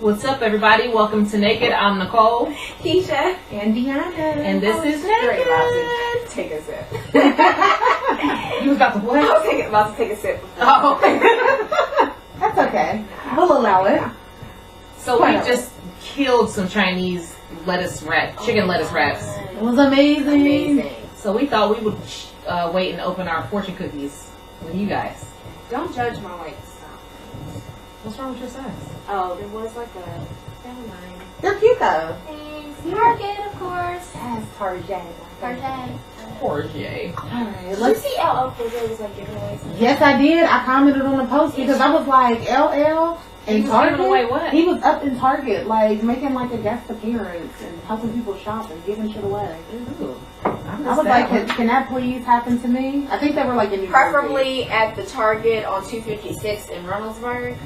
What's up, everybody? Welcome to Naked. I'm Nicole, Keisha, and Deanna, and this is Naked. About to take a sip. You was about to what? I was about to take a sip. Oh, okay. That's okay. We'll allow it. So we just killed some Chinese chicken lettuce wraps. It was amazing. So we thought we would wait and open our fortune cookies with you guys. Don't judge my weight. What's wrong with your size? Oh, there was like a. Never mind. They're cute though. Thanks. Target, of course. Yes, Target. Forge. Alright, Did you let's see LL Cool J was like giving away something? Yes, I did. I commented on the post because I was like, LL He in was Target. giving away what? He was up in Target, like making like a guest appearance and helping people shop and giving shit away. Ooh, I was like, can that please happen to me? I think they were like in New Jersey. Preferably at the Target on 256 in Reynoldsburg.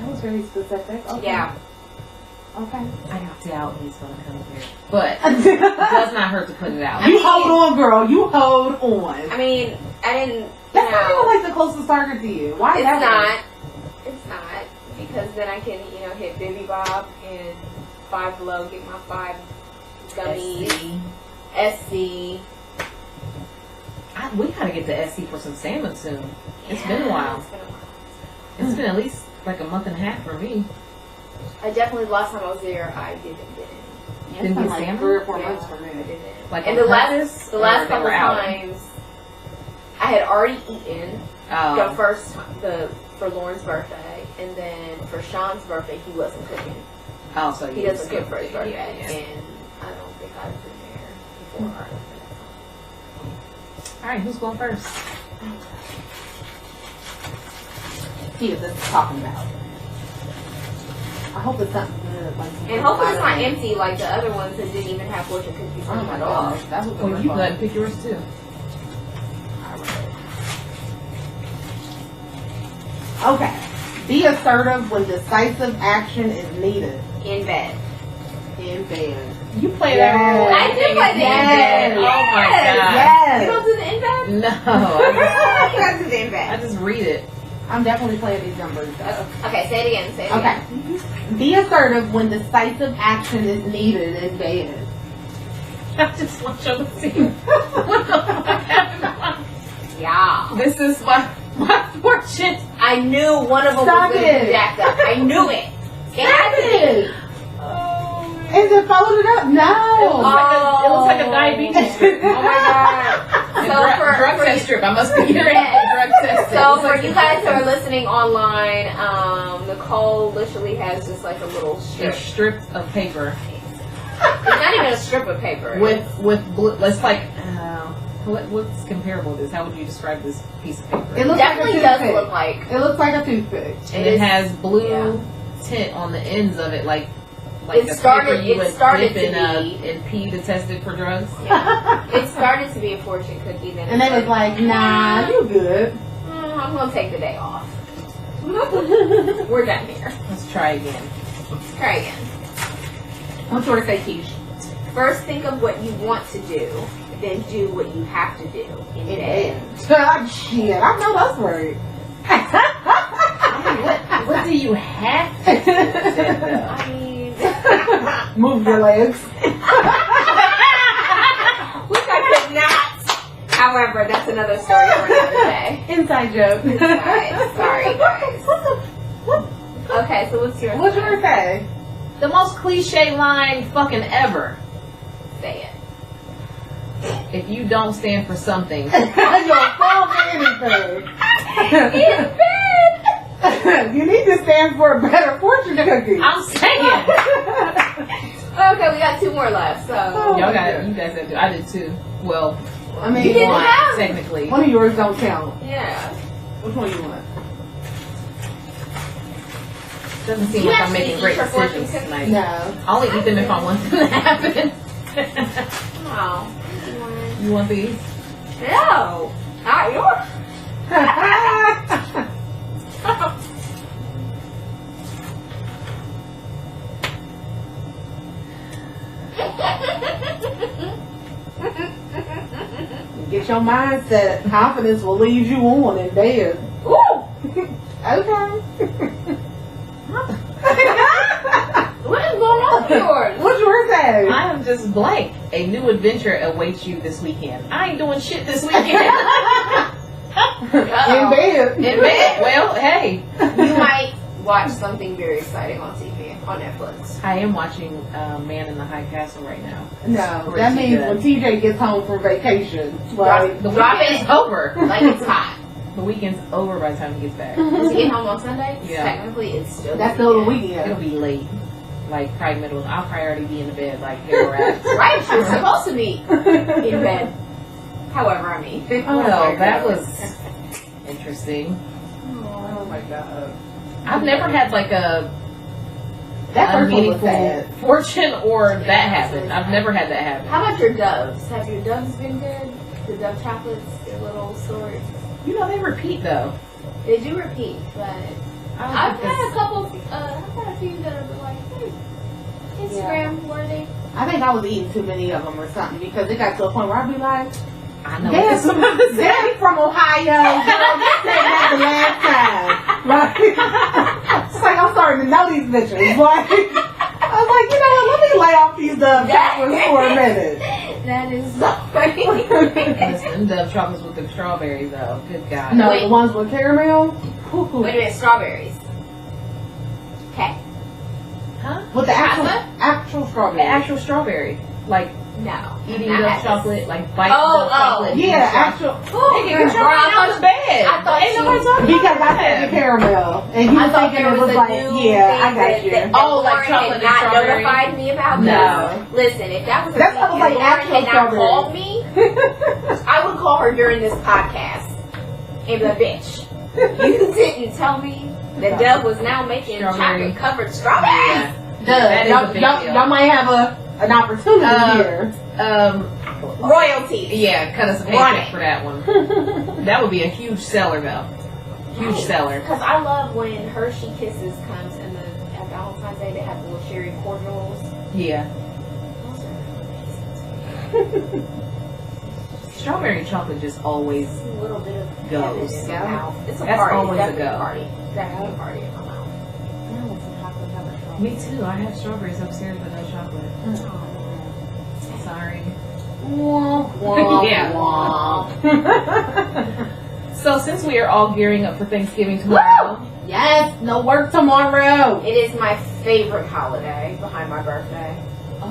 That was very specific. Okay. Yeah. Okay. I doubt he's gonna come here, but it does not hurt to put it out. You hold on, girl. You hold on. I mean, I didn't. That's not even like the closest Target to you. Why? It's that not. It's not because then I can, hit Bibby Bob and Five Below, get my 5 gummies. SC. We gotta get to SC for some salmon soon. It's been a while. It's been a while. It's been at least like a month and a half for me. I definitely, last time I was there, I didn't get in. Yeah, Didn't it's been get like salmon? 3 or 4 Yeah, months for me. I didn't. Like And on the purpose, last or couple they were out? times, I had already eaten the Oh, first time, for Lauren's birthday, and then for Sean's birthday, he wasn't cooking. so He you doesn't cook skipped for his it. birthday, Yeah. and I don't think I've been there before. All right, who's going first? See what this is talking about. I hope it's something good. Like And hopefully it's not empty like the other ones that didn't even have fortune cookies Oh in them my at all. gosh, that was Well, you go ahead and pick yours too. Okay. Be assertive when decisive action is needed. In bed. In bed. You play Yes. that role. I do play the Yes. in bed. Oh my god. Yes. You don't do the in bed? No, You guys do the in I bed. just read it. I'm definitely playing these numbers. Though. Okay, say it again. Say it Okay. again. Be assertive when decisive action is needed in bed. I just want you to see what the fuck happened. Yeah. This is my fortune. I knew one of them Stop was going to it. be jacked up. I knew it. It Stop had to be. it. Oh, Is it folded up? No. it looks like a diabetes strip. Oh my god. A So drug for test strip. I must be hearing Yes. drug test. So for you guys who are listening online, Nicole literally has just like a little a strip. strip of paper It's not even a strip of paper. with blue. It's like what's comparable to this? How would you describe this piece of paper? It It looks definitely like a does toothpick. look like. It looks like a toothpick. And it has blue yeah. tint on the ends of it, like It the started- paper you it would started dip to in pee to test it for drugs. Yeah. It started to be a fortune cookie, then And they was like, nah, you good. I'm gonna take the day off. We're done here. Let's try again. Let's try again. What's yours say, Keish? First, think of what you want to do, then do what you have to do in bed. God, shit, I know that's right. What do you have to do? I mean, Move your legs. which I could not. However, that's another story for another day. Inside joke. Sorry, guys. Okay, so what's yours? What's yours say? The most cliche line fucking ever. Say it. If you don't stand for something, You'll fall for anything. In bed. You need to stand for a better fortune cookie. I'm saying. Okay, we got 2 more left, so. Y'all got it. You guys have to. I did too. Well, I mean, You didn't one, have- technically. one of yours don't count. Yeah. Which one you want? Doesn't seem You like I'm actually making eat great your fortune decisions cookies? tonight. No. I'll only eat them if I want them to happen. Oh. You want these? No. Not yours. Get your mindset. Confidence will lead you on in bed. Ooh. Okay. What's yours? What's yours say? I am just blank. A new adventure awaits you this weekend. I ain't doing shit this weekend. In bed. In bed. Well, hey. You might watch something very exciting on TV, on Netflix. I am watching Man in the High Castle right now. No, Pretty that means good. when TJ gets home from vacation, like, The Drop weekend's it. over. Like it's hot. The weekend's over by the time he gets back. Does he get home on Sunday? Yeah. Technically, it's still that's still the It'll weekend. be late. Like, probably middle. I'll probably already be in the bed, like, here we're at. Right, you're supposed to be in bed. However, I mean. Well, that was interesting. Oh my god. I've never had, like, a That first one was unmeaningful sad. fortune or that Yeah, happen. I've never had that happen. How about your doves? Have your doves been good? The dove chocolates, their little stories. You know, they repeat, though. They do repeat, but I I've don't think had a couple. I've had a few that have been like, Instagram worthy. I think I was eating too many of them or something because it got to a point where I'd be like, I know Damn, what this is about to say. they're from Ohio. Girl, you said that the last time. Like, it's like I'm starting to know these bitches. Like, I was like, you know what? Let me lay off these dove chocolates for a minute. That is so funny. Listen, Dove chocolates with the strawberries, though. Good God. No, Wait. the ones with caramel. Woo-hoo. Wait a minute, strawberries. Okay. Huh? With the actual The strawberry. actual strawberry. Like, No. eating Not Dove that. chocolate, like, biting Oh, Dove oh. chocolate. Yeah, eating actual. Nigga, get your ass out of bed. I thought Ain't nobody you- talking Because about I said the that. caramel, and he I was thought thinking there it was was a like, new yeah, I thing got you. that Oh, like Lauren chocolate had and not strawberry? notified me about. No. Listen, if that was a That's thing what I was and like, Lauren actual had not strawberry. called me, I would call her during this podcast and be like, bitch, you didn't tell me that Dove was now making Strawberry. chocolate covered strawberries. Yeah. Duh, That is a big y'all, deal. y'all might have an opportunity here. Royalties. Yeah, cut us a Run paycheck it. for that one. That would be a huge seller, though. Huge seller. Because I love when Hershey Kisses comes and at Valentine's Day they have the little cherry cordials. Yeah. Those are amazing. Strawberry chocolate just always A little bit of Goes. heaven in my mouth. It's a That's party. always a Definitely go. party. Definitely a party in my mouth. Me too. I have strawberries upstairs, but no chocolate. Sorry. Yeah. So since we are all gearing up for Thanksgiving tomorrow, Yes, no work tomorrow. It is my favorite holiday behind my birthday. Oh,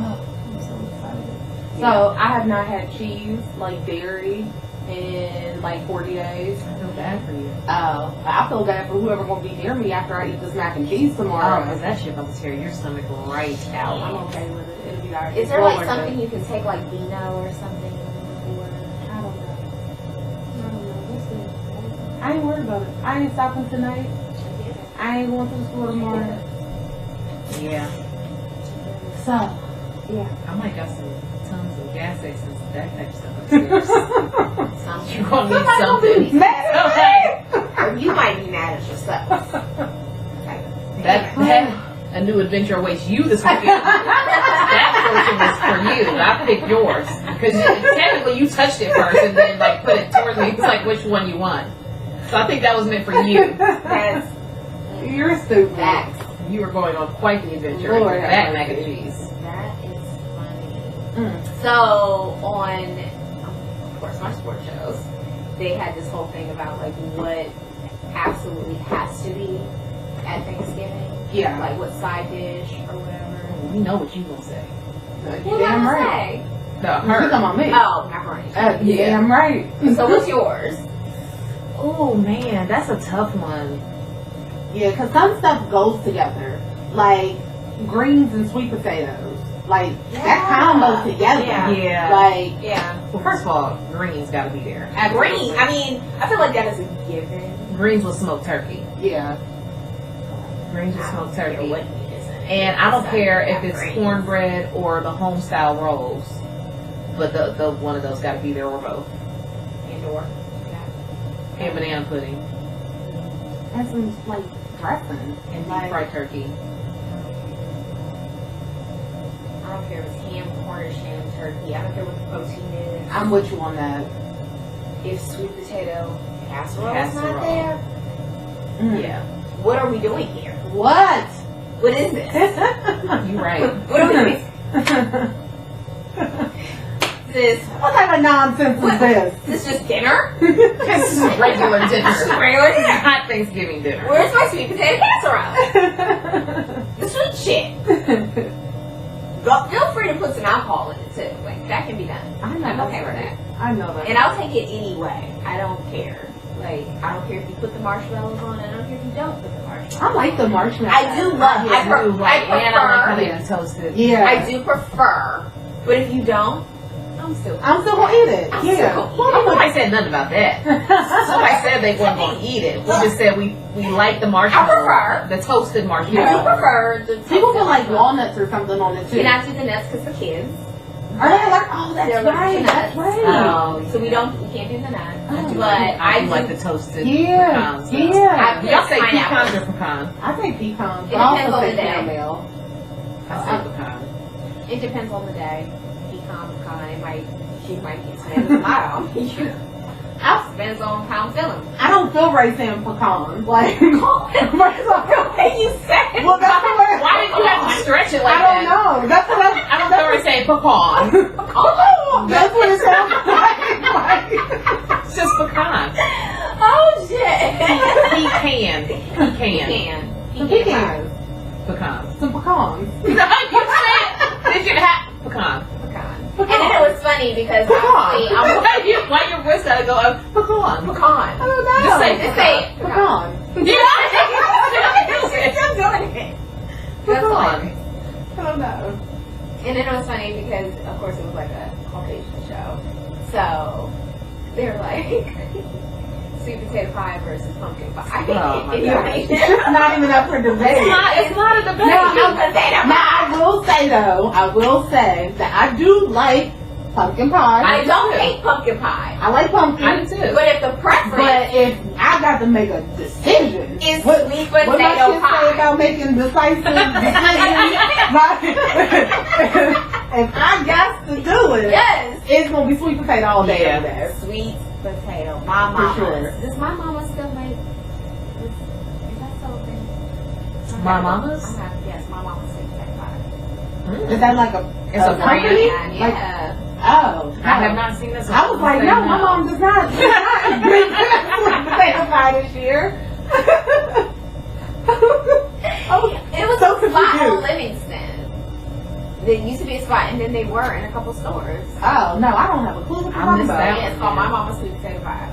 I'm so excited. So I have not had cheese, like dairy, in like 40 days. I feel bad for you. Oh, I feel bad for whoever gonna be near me after I eat this mac and cheese Oh, tomorrow. because that shit will tear your stomach right I'm out. okay with it. It'll be alright. Is there Well like worth something it. you can take, like Beano or something? I don't know. We'll see. I ain't worried about it. I ain't stopping tonight. I ain't going to the store tomorrow. Yeah. So, yeah. I might got some tons of gas stations, that type of stuff upstairs. Something. You're gonna need Somebody gonna be something. mad at me. Or you might be mad at yourself. That a new adventure awaits you this weekend. That portion was for you. I picked yours because technically you touched it first and then like put it towards me. It's like which one you want. So I think that was meant for you. That's You're stupid. facts. You were going on quite the adventure. Lord, That have mac and mercy. cheese. That is funny. Mm. So on, of course, my sports shows, they had this whole thing about like what absolutely has to be at Thanksgiving, Yeah. like what side dish or whatever. We know what you gonna say. You damn right. Say? No, You come her. on me. Oh, macaroni. You Yeah. damn right. So what's yours? Oh man, that's a tough one. Yeah, because some stuff goes together. Like greens and sweet potatoes. Like, that combo together. Yeah. Yeah. Like, Yeah. Well, first of all, greens got to be there. Green. I mean, I feel like that is a given. Greens with smoked turkey. yeah. Greens with smoked turkey. What meat is it? And I don't care if it's Greens. cornbread or the home style rolls, but the one of those got to be there or both. Indoor. And banana pudding And some, like, dressing. and deep Like, fried turkey. I don't care if it's ham, Cornish ham, turkey. I don't care what the protein is. I'm with you on that. If sweet potato casserole is Casserole. not there, Mm. Yeah. what are we doing here? What? What is this? You right. What are we doing? This What type of nonsense is this? this just dinner? This is regular dinner. Regular dinner. Not Thanksgiving dinner. Where's my sweet potato casserole? The sweet shit. Feel free to put some alcohol in it too. Like that can be done. I'm okay with that. I know that. And I'll take it anyway. I don't care. Like I don't care if you put the marshmallows on. I don't care if you don't put the marshmallows. I like the marshmallows. I do love. I prefer. And I like how they be toasted. Yeah. I do prefer. But if you don't, I'm still gonna eat it. I'm Yeah. still gonna eat it. Nobody said nothing about that. Somebody said they weren't going to eat it. We just said we like the marshmallow. I prefer. The toasted I marshmallow. do prefer the People put like walnuts or something on it too. And I do the nuts because the kids. Are they like? Oh, that's They're right. like That's nuts. right. Oh, So we can't do the nuts. Oh. But I do like the toasted Yeah. pecans. Yeah. Y'all say Pineapple. pecans or pecans? I think pecans. It But I depends also on say the day. caramel. I say pecan. It depends on the day. Pecan. She might get spent tomorrow. Depends on how I'm feeling. I don't feel right saying pecan. Like, The way you say it. well, that's the way. Why did you have to stretch it like I don't that? know. That's what I don't feel right saying pecan. That's what it sounds like. It's just pecan. Oh shit. Pecan. Some pecans. Pecan. Some pecans. No, you said. Did you have pecan? Pecan. And then it was funny because Pecan. obviously I'm Why your voice gotta go up? Pecan. pecan. I don't know. Just say Just say pecan. Yeah. I'm doing it. That's Pecan. hilarious. I don't know. And then it was funny because, of course, it was like a Caucasian show. So they're like, sweet potato pie versus pumpkin pie. Oh, my And God. you're like, It's not even up for debate. It's not a debate. No, sweet potato Now, pie. I will say that I do like pumpkin pie. I don't hate pumpkin pie. I like pumpkin. I do too. But if the preference But if I got to make a decision, is what sweet my potato kids say pie, about making decisive decisions, like, if I got to do it, yes, it's gonna be sweet potato all day. Yeah. Every day. sweet potato. My mama. sure. Does my mama still make? Is that still a thing? My mama's? Yes, my mama's sweet potato pie. Is that like a It's a brand. company? Yeah. Like, oh, I have not seen this. I was like, no, my mom does not bring sweet potato pie this year. Oh, It was so a spot confused. on Livingston. There used to be a spot, and then they were in a couple stores. Oh no, I don't have a clue what you're I talking missed about. that. Yeah, it's called My Mama's Sweet Potato Pie.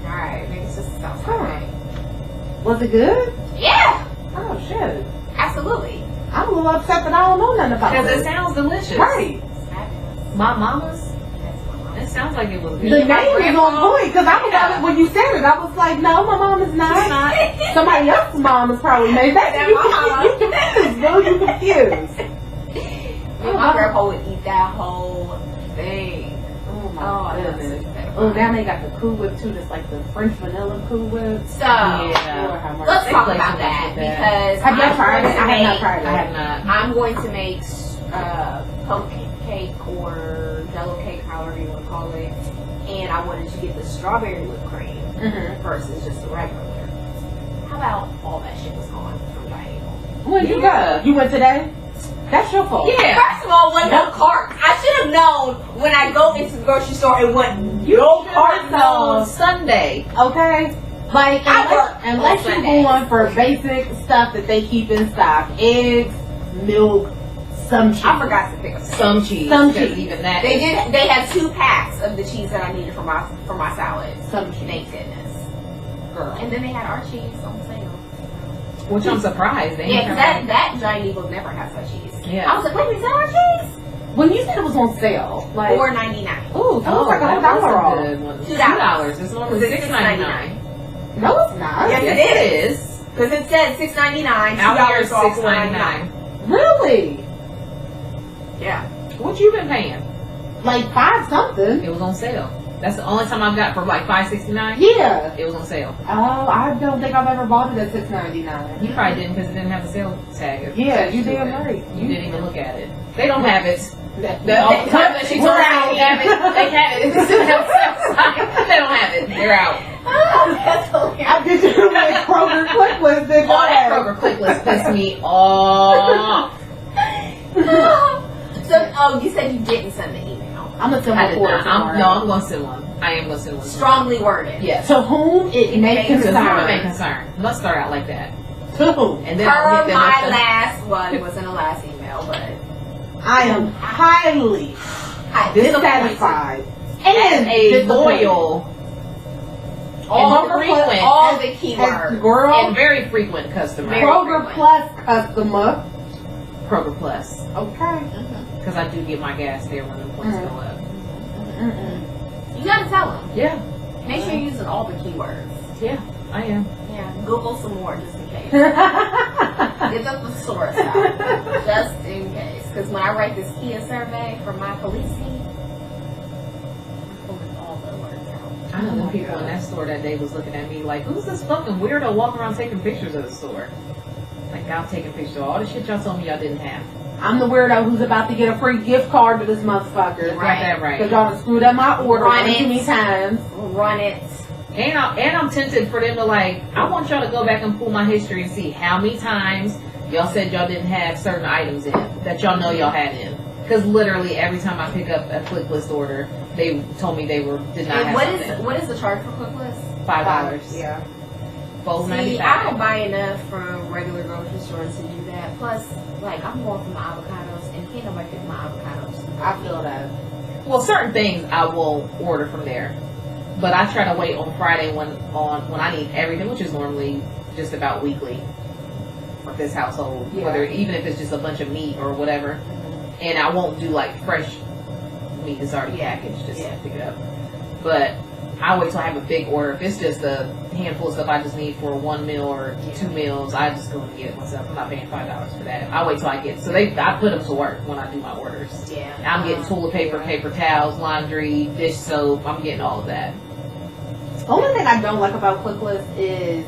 Alright, maybe it's just a South Side thing. Was it good? Yeah, Oh shit. absolutely. I'm a little upset that I don't know nothing about Because it this. sounds delicious. Right. It's fabulous. My mama's. That's my mama. It sounds like it was The good. name is on point because I was Yeah. when you said it, I was like, no, my mom is not. Somebody else's mom is probably made that. That You my mama. confused, bro. You confused. My grandpa would eat that whole thing. Oh my Oh, I love sweet goodness. potato Oh, pie. now they got the Cool Whip too. That's like the French vanilla Cool Whip. So, Yeah. Lord have mercy. let's talk They play about too much that with that. because Have y'all I'm tried going it? to I have not make- tried I it. have not. I'm going to make pumpkin cake or jello cake, however you want to call it, and I wanted to get the strawberry whipped cream Mm-hmm. versus just the regular. How about all that shit was gone from Diane? When you Yeah. go? You went today? That's your fault. Yeah. First of all, when no carts. I should have known when I go into the grocery store it wasn't no carts on on. Sunday. Okay? Like, I work unless on you're Sundays. going for basic stuff that they keep in stock. Eggs, milk, some cheese. I forgot to pick up Some cheese. Some 'cause cheese. Even that. They did. They had 2 packs of the cheese that I needed for my salad. Some cheese. Thank goodness. Girl. And then they had our cheese on sale. Which I'm surprised. They Yeah, ain't because have that Giant Eagle never has that cheese. Yeah. I was like, wait, is that our cheese? When you said it was on sale, like, $4.99. ooh, so it's like a whole that was dollar a off. good one. $2. $2. It's normally $6.99. No, it's not. Yes, Yes, it it is. Because it said $6.99. Out here, $2 off $6.99. Really? Yeah. What you been paying? Like 5 something. It was on sale. That's the only time I've got for like $5.69. Yeah. It was on sale. Oh, I don't think I've ever bought it at $6.99. You probably didn't because it didn't have a sale tag. Yeah, you to damn it. right. You didn't even look at it. They don't have it. That- All the time that she told We're me out. they have it. They have it. It just didn't have a sale sign. They don't have it. They're out. Oh, that's hilarious. I did you with Kroger Click List, did Oh, that Kroger click list pissed me off. So, you said you didn't send the email. I'm gonna send I my did order not. tomorrow. I'm going to send one. I am going to send one. Strongly worded. Yes. To whom it may To whom it may concern. concern. Let's start out like that. To whom? And then I'll Per hit them my with the- last one was in the last email, but I am highly dissatisfied and a disappointed. loyal, All frequent, all the As keywords. girl, and very frequent customer. Very Kroger frequent. Plus customer. Kroger Plus. Okay. Because I do get my gas there when the points go up. Mm-mm. You gotta tell them. Yeah. Make sure you're using all the keywords. Yeah, I am. Yeah. Google some more just in case. Get the thesaurus out just in case. Because when I write this Kia survey for my policing, I'm pulling all the words out. I know the people in that store that day was looking at me like, who's this fucking weirdo walking around taking pictures of the store? Like, I'm taking pictures of all the shit y'all told me y'all didn't have. I'm the weirdo who's about to get a free gift card to this motherfucker. Got that right. Because y'all done screwed up my order Run way it. too many times. Run it. And I'm tempted for them to like, I want y'all to go back and pull my history and see how many times y'all said y'all didn't have certain items in that y'all know y'all had in. Because literally every time I pick up a click list order, they told me they did not And have what something. is what is the charge for ClickList? $5. Yeah. See, I don't buy enough from regular grocery stores to do that. Plus, like, I'm going for my avocados, and can't nobody pick my avocados. I feel that. Well, certain things I will order from there, but I try to wait on Friday when I need everything, which is normally just about weekly for this household. Yeah. Whether even if it's just a bunch of meat or whatever, and I won't do like fresh meat that's already packaged just to pick it up. But I wait till I have a big order. If it's just a handful of stuff I just need for one meal or 2 meals, I just go and get it myself. I'm not paying $5 for that. I wait till I get I put them to work when I do my orders. Yeah. I'm getting toilet paper, paper towels, laundry, dish soap. I'm getting all of that. The only thing I don't like about ClickList is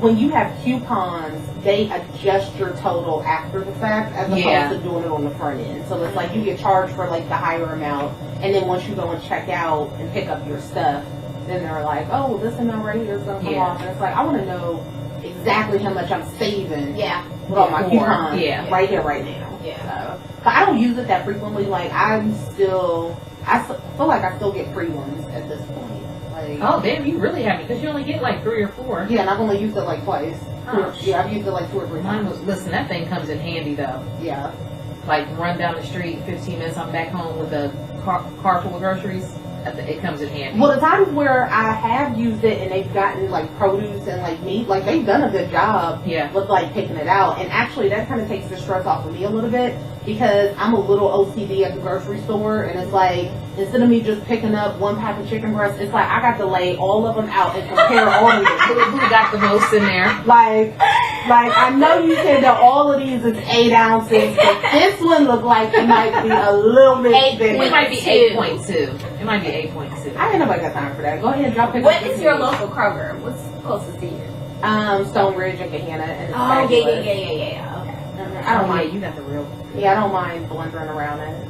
when you have coupons, they adjust your total after the fact as opposed to doing it on the front end. So it's like you get charged for like the higher amount, and then once you go and check out and pick up your stuff, then they're like, oh, this amount right here is going to come off. And it's like, I want to know exactly how much I'm saving with all my coupons right here, right now. Yeah. So, but I don't use it that frequently. Like, I feel like I still get free ones at this point. Like, Oh, damn, you really haven't, because you only get like 3 or 4. yeah, and I've only used it like twice. Oh, Yeah, I've used it like 2 or 3 Mine times. was, listen, that thing comes in handy though. Yeah. Like, run down the street, 15 minutes, I'm back home with a car full of groceries. It comes in handy. Well, the times where I have used it and they've gotten like produce and like meat, like they've done a good job with like picking it out. And actually that kind of takes the stress off of me a little bit because I'm a little OCD at the grocery store, and it's like instead of me just picking up one pack of chicken breast, it's like I got to lay all of them out and compare all of them. Who got the most in there? Like I know you said that all of these is 8 ounces, but this one looked like it might be a little bit bigger. It might be 8.2. It might be 8.2. I ain't nobody got time for that. Go ahead and drop it. What is your local Kroger? What's closest to you? Stone Ridge and Gahanna. And Oh, yeah. Okay. I don't mind. You got the real. Yeah, I don't mind blundering around it.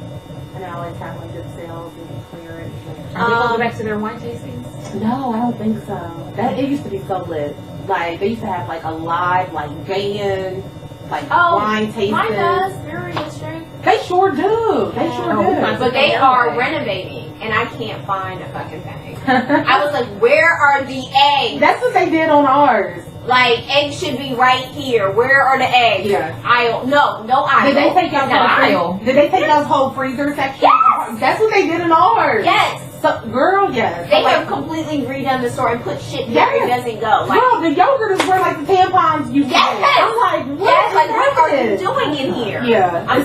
And I always have like good sales and clear it. Are they going to go back to their wine tastings? No, I don't think so. It used to be so lit. Like they used to have like a live like band, like wine tasting. Mine does. Brewery District. They sure do. They sure do. But they are renovating, and I can't find a fucking thing. I was like, where are the eggs? That's what they did on ours. Like, eggs should be right here. Where are the eggs? Yeah. Aisle. No aisle. Did they take out the aisle? Did they take out whole freezer section? Yes. That's what they did in ours. Yes. So, girl, yes. They So, have completely redone the store and put shit where it doesn't go. Like, girl, the yogurt is where like the tampons you yes. I'm like, what are you doing in here? Yeah. I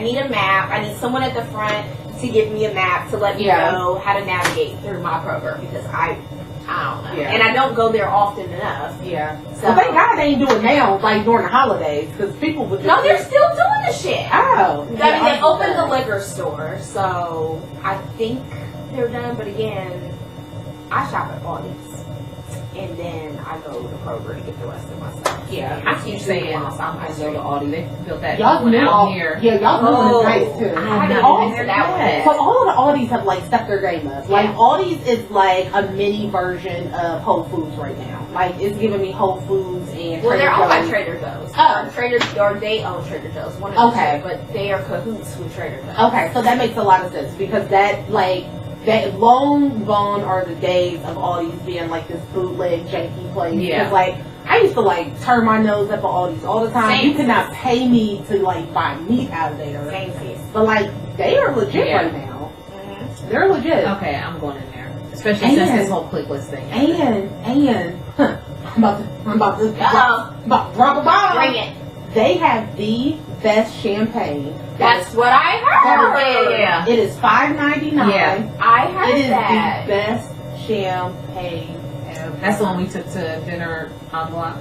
need a map. I need someone at the front to give me a map to let me know how to navigate through my program because I don't know. Yeah. And I don't go there often enough. Yeah. So, well, thank God they ain't do it now, like during the holidays, because people would just... No, they're still doing the shit. Oh. I mean, they opened the liquor store, so I think they're done. But again, I shop at Potates. and then I go to Kroger to get the rest of my stuff. Yeah, I I keep saying I'm gonna go to Aldi. They built that Y'all one new out here. Yeah, y'all new is nice too. I haven't All- been to that one yet. So all of the Aldis have like stepped their game up. Like Yeah. Aldi's is like a mini version of Whole Foods right now. Like it's giving me Whole Foods and Well, they're owned by Joe's. Trader Joe's. Oh. Or they own Trader Joe's. One of the Okay. two, but they are cahoots with Trader Joe's. Okay, so that makes a lot of sense because that long gone are the days of Aldi's being like this bootleg janky place. Yeah. Because like I used to like turn my nose up at Aldi's all the time. Same. You could not pay me to like buy meat out of there. Same piece. But like they are legit Yeah. right now. Mm-hmm. They're legit. Okay, I'm going in there, especially since And- this whole click list thing. And I'm about to drop a bomb. Bring it. They have the best champagne. That's what I heard. Yeah. It is $5.99. Yeah. I heard It is that. the best champagne ever. That's the one we took to dinner on block.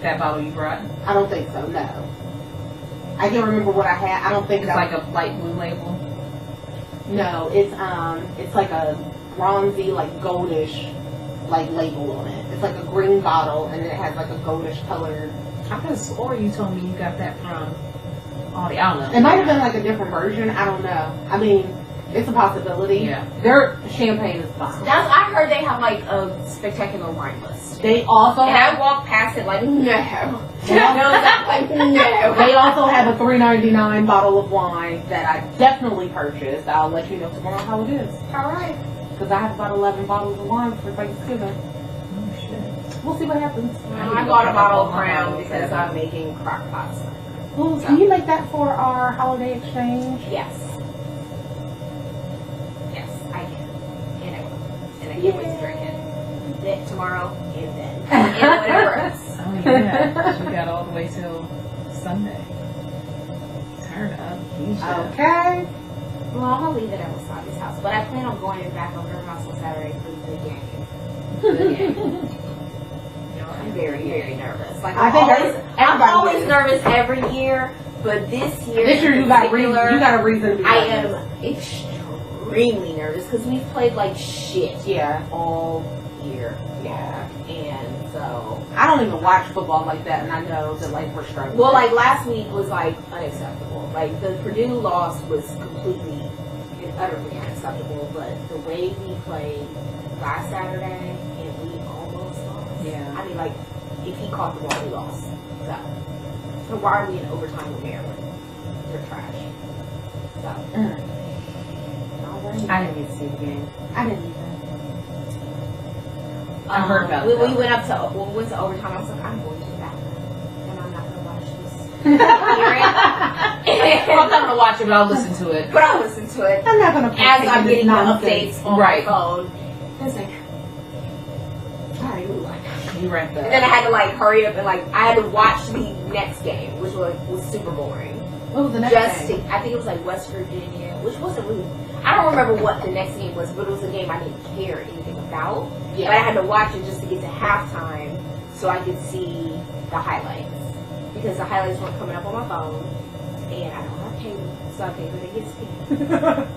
That bottle you brought. I don't think so. No. I can't remember what I had. I don't think It's like a light blue label. No, it's like a bronzy, like goldish, like label on it. It's like a green bottle, and then it has like a goldish color. I could have swore you told me you got that from Aldi. I don't know. It might have been like a different version. I don't know. I mean, it's a possibility. Yeah. Their champagne is fine. I heard they have like a spectacular wine list. They also And I have, walked past it like, no. Yeah. No, that's like, no. they also have a $3.99 bottle of wine that I definitely purchased. I'll let you know tomorrow how it is. All right. Because I have about 11 bottles of wine for Thanksgiving. Oh, shit. We'll see what happens. I bought a bottle of Crown because I'm making crock pots. Well, can you make that for our holiday exchange? Yes. Yes, I can. And I will. And I can't wait to drink it. Then tomorrow and then. And whatever else. Oh yeah, she got all the way till Sunday. Turn up, Keisha. Okay. Well, I'm gonna leave it at Wasabi's house, but I plan on going back over to her house on Saturday for the game. I'm very, very nervous. Like I think I'm everybody always is. nervous every year, but this year, This year in you got reason. particular, You got a reason to be I nervous. am extremely nervous because we've played like shit Yeah. all year. Yeah. And so, I don't even watch football like that, and I know that like we're struggling. well, like last week was like unacceptable. Like the Purdue loss was completely and utterly unacceptable. But the way we played last Saturday and we almost lost. Yeah. I mean, like if he caught the ball, we lost. So why are we in overtime with Maryland? They're trash. So. Alright. I didn't get to see the game. I didn't either. I heard about when it, we though. went to overtime. I was like, I'm going to the bathroom, and I'm not going to watch this. I'm not gonna watch it, but I'll listen to it. But I'll listen to it I'm not gonna as I'm getting the nonsense. updates on Right. my phone. I was like, alright, we won. You wrapped And then I up. had to like hurry up and like I had to watch the next game, which was super boring. What was the next Just game? to, I think it was like West Virginia, which wasn't really. I don't remember what the next game was, but it was a game I didn't care anything about. Yeah. But I had to watch it just to get to halftime so I could see the highlights. Because the highlights weren't coming up on my phone. And I don't have cable, so I paid for the ESPN.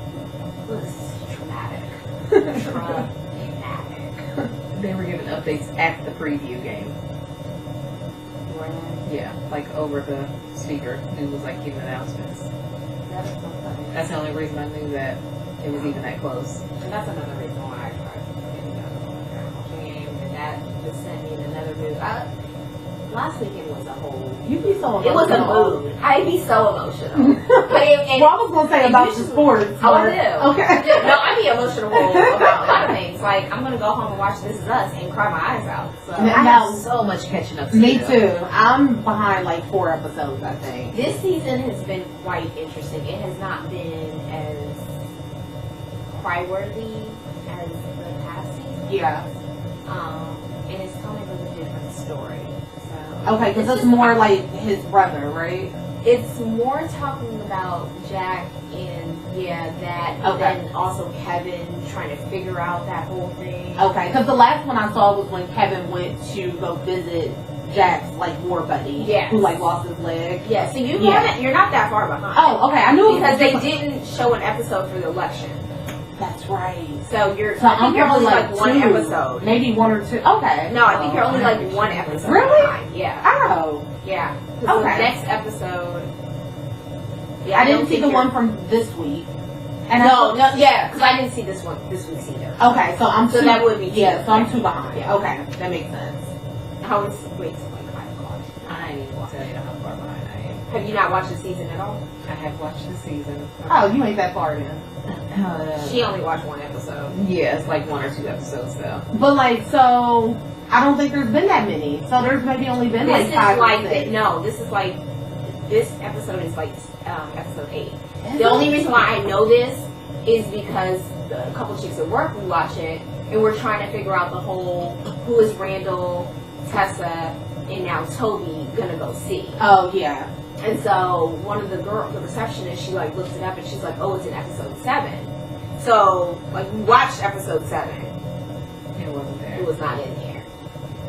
It was traumatic. Traumatic. They were giving updates at the preview game. Yeah, like over the speaker. It was like giving announcements. That's so funny. That's the only reason I knew that it was even that close. And that's another reason why I tried getting the game. And that just sent me in another mood. Last weekend was a whole. You be so It was a emotional. mood. I'd be so emotional. But and Well, I was gonna say and about you the should- sports. Oh, I but- do. Okay. I do. No, I be emotional about a lot of things. Like I'm gonna go home and watch This Is Us and cry my eyes out. So I have so much catching up to Me do. too. I'm behind like 4 episodes, I think. this season has been quite interesting. It has not been as cry-worthy as the past season. Yeah. And it's kind of a different story. So Okay, because it's just more like his brother, right? It's more talking about Jack and that, but Okay. then also Kevin trying to figure out that whole thing. Okay, because the last one I saw was when Kevin went to go visit Jack's like war buddy, Yes. who like lost his leg. Yeah, so Yeah. you're not that far behind. Oh, okay. I knew it was Because they different. didn't show an episode for the election. That's right. So you're, So I think I'm you're only probably like one 2, episode. maybe 1 or 2. Okay. No, I think you're only like one episode. Really? behind. Yeah. Oh. Yeah. 'Cause Okay. the next episode. Yeah, I didn't see think the you're- one from this week. And No, yeah, because I didn't see this week's either. Okay, so I'm So two, that would be yeah, two. so I'm 2 behind. Yeah. Okay, that makes sense. How is wait, it's like 5 o'clock. I ain't even gonna tell you how far behind I am. Have you not watched the season at all? I have watched the season. Oh, you ain't that far in. She only watched one episode. Yeah, it's like 1 or 2 episodes though. But like, so I don't think there's been that many. So there's maybe only been This like is 5 or like 6. no, this is like this episode is like episode 8. Is The it? only reason why I know this is because a couple chicks at work we watch it and we're trying to figure out the whole who is Randall, Tessa, and now Toby gonna go see. Oh yeah. And so one of the receptionist, she like looks it up and she's like, oh, it's in episode 7. So like we watched episode 7. It wasn't there. It was not in there.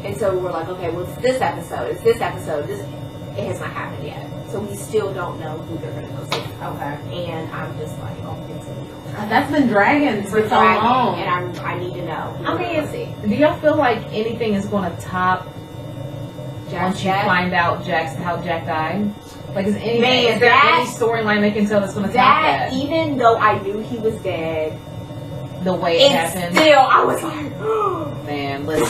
And so we're like, okay, well, it's this episode. It's this episode. It has not happened yet. So we still don't know who they're going to go see. Okay. And I'm just like, oh, continue. That's been dragging for so Dragging, long. and I need to know. Who I we're mean, gonna see. do y'all feel like anything is going to top once you Jack? find out how Jack died? Like, is there that- any storyline they can tell that's going to top That, that? even though I knew he was dead, The way it it's happened? still, I was like, Man, listen.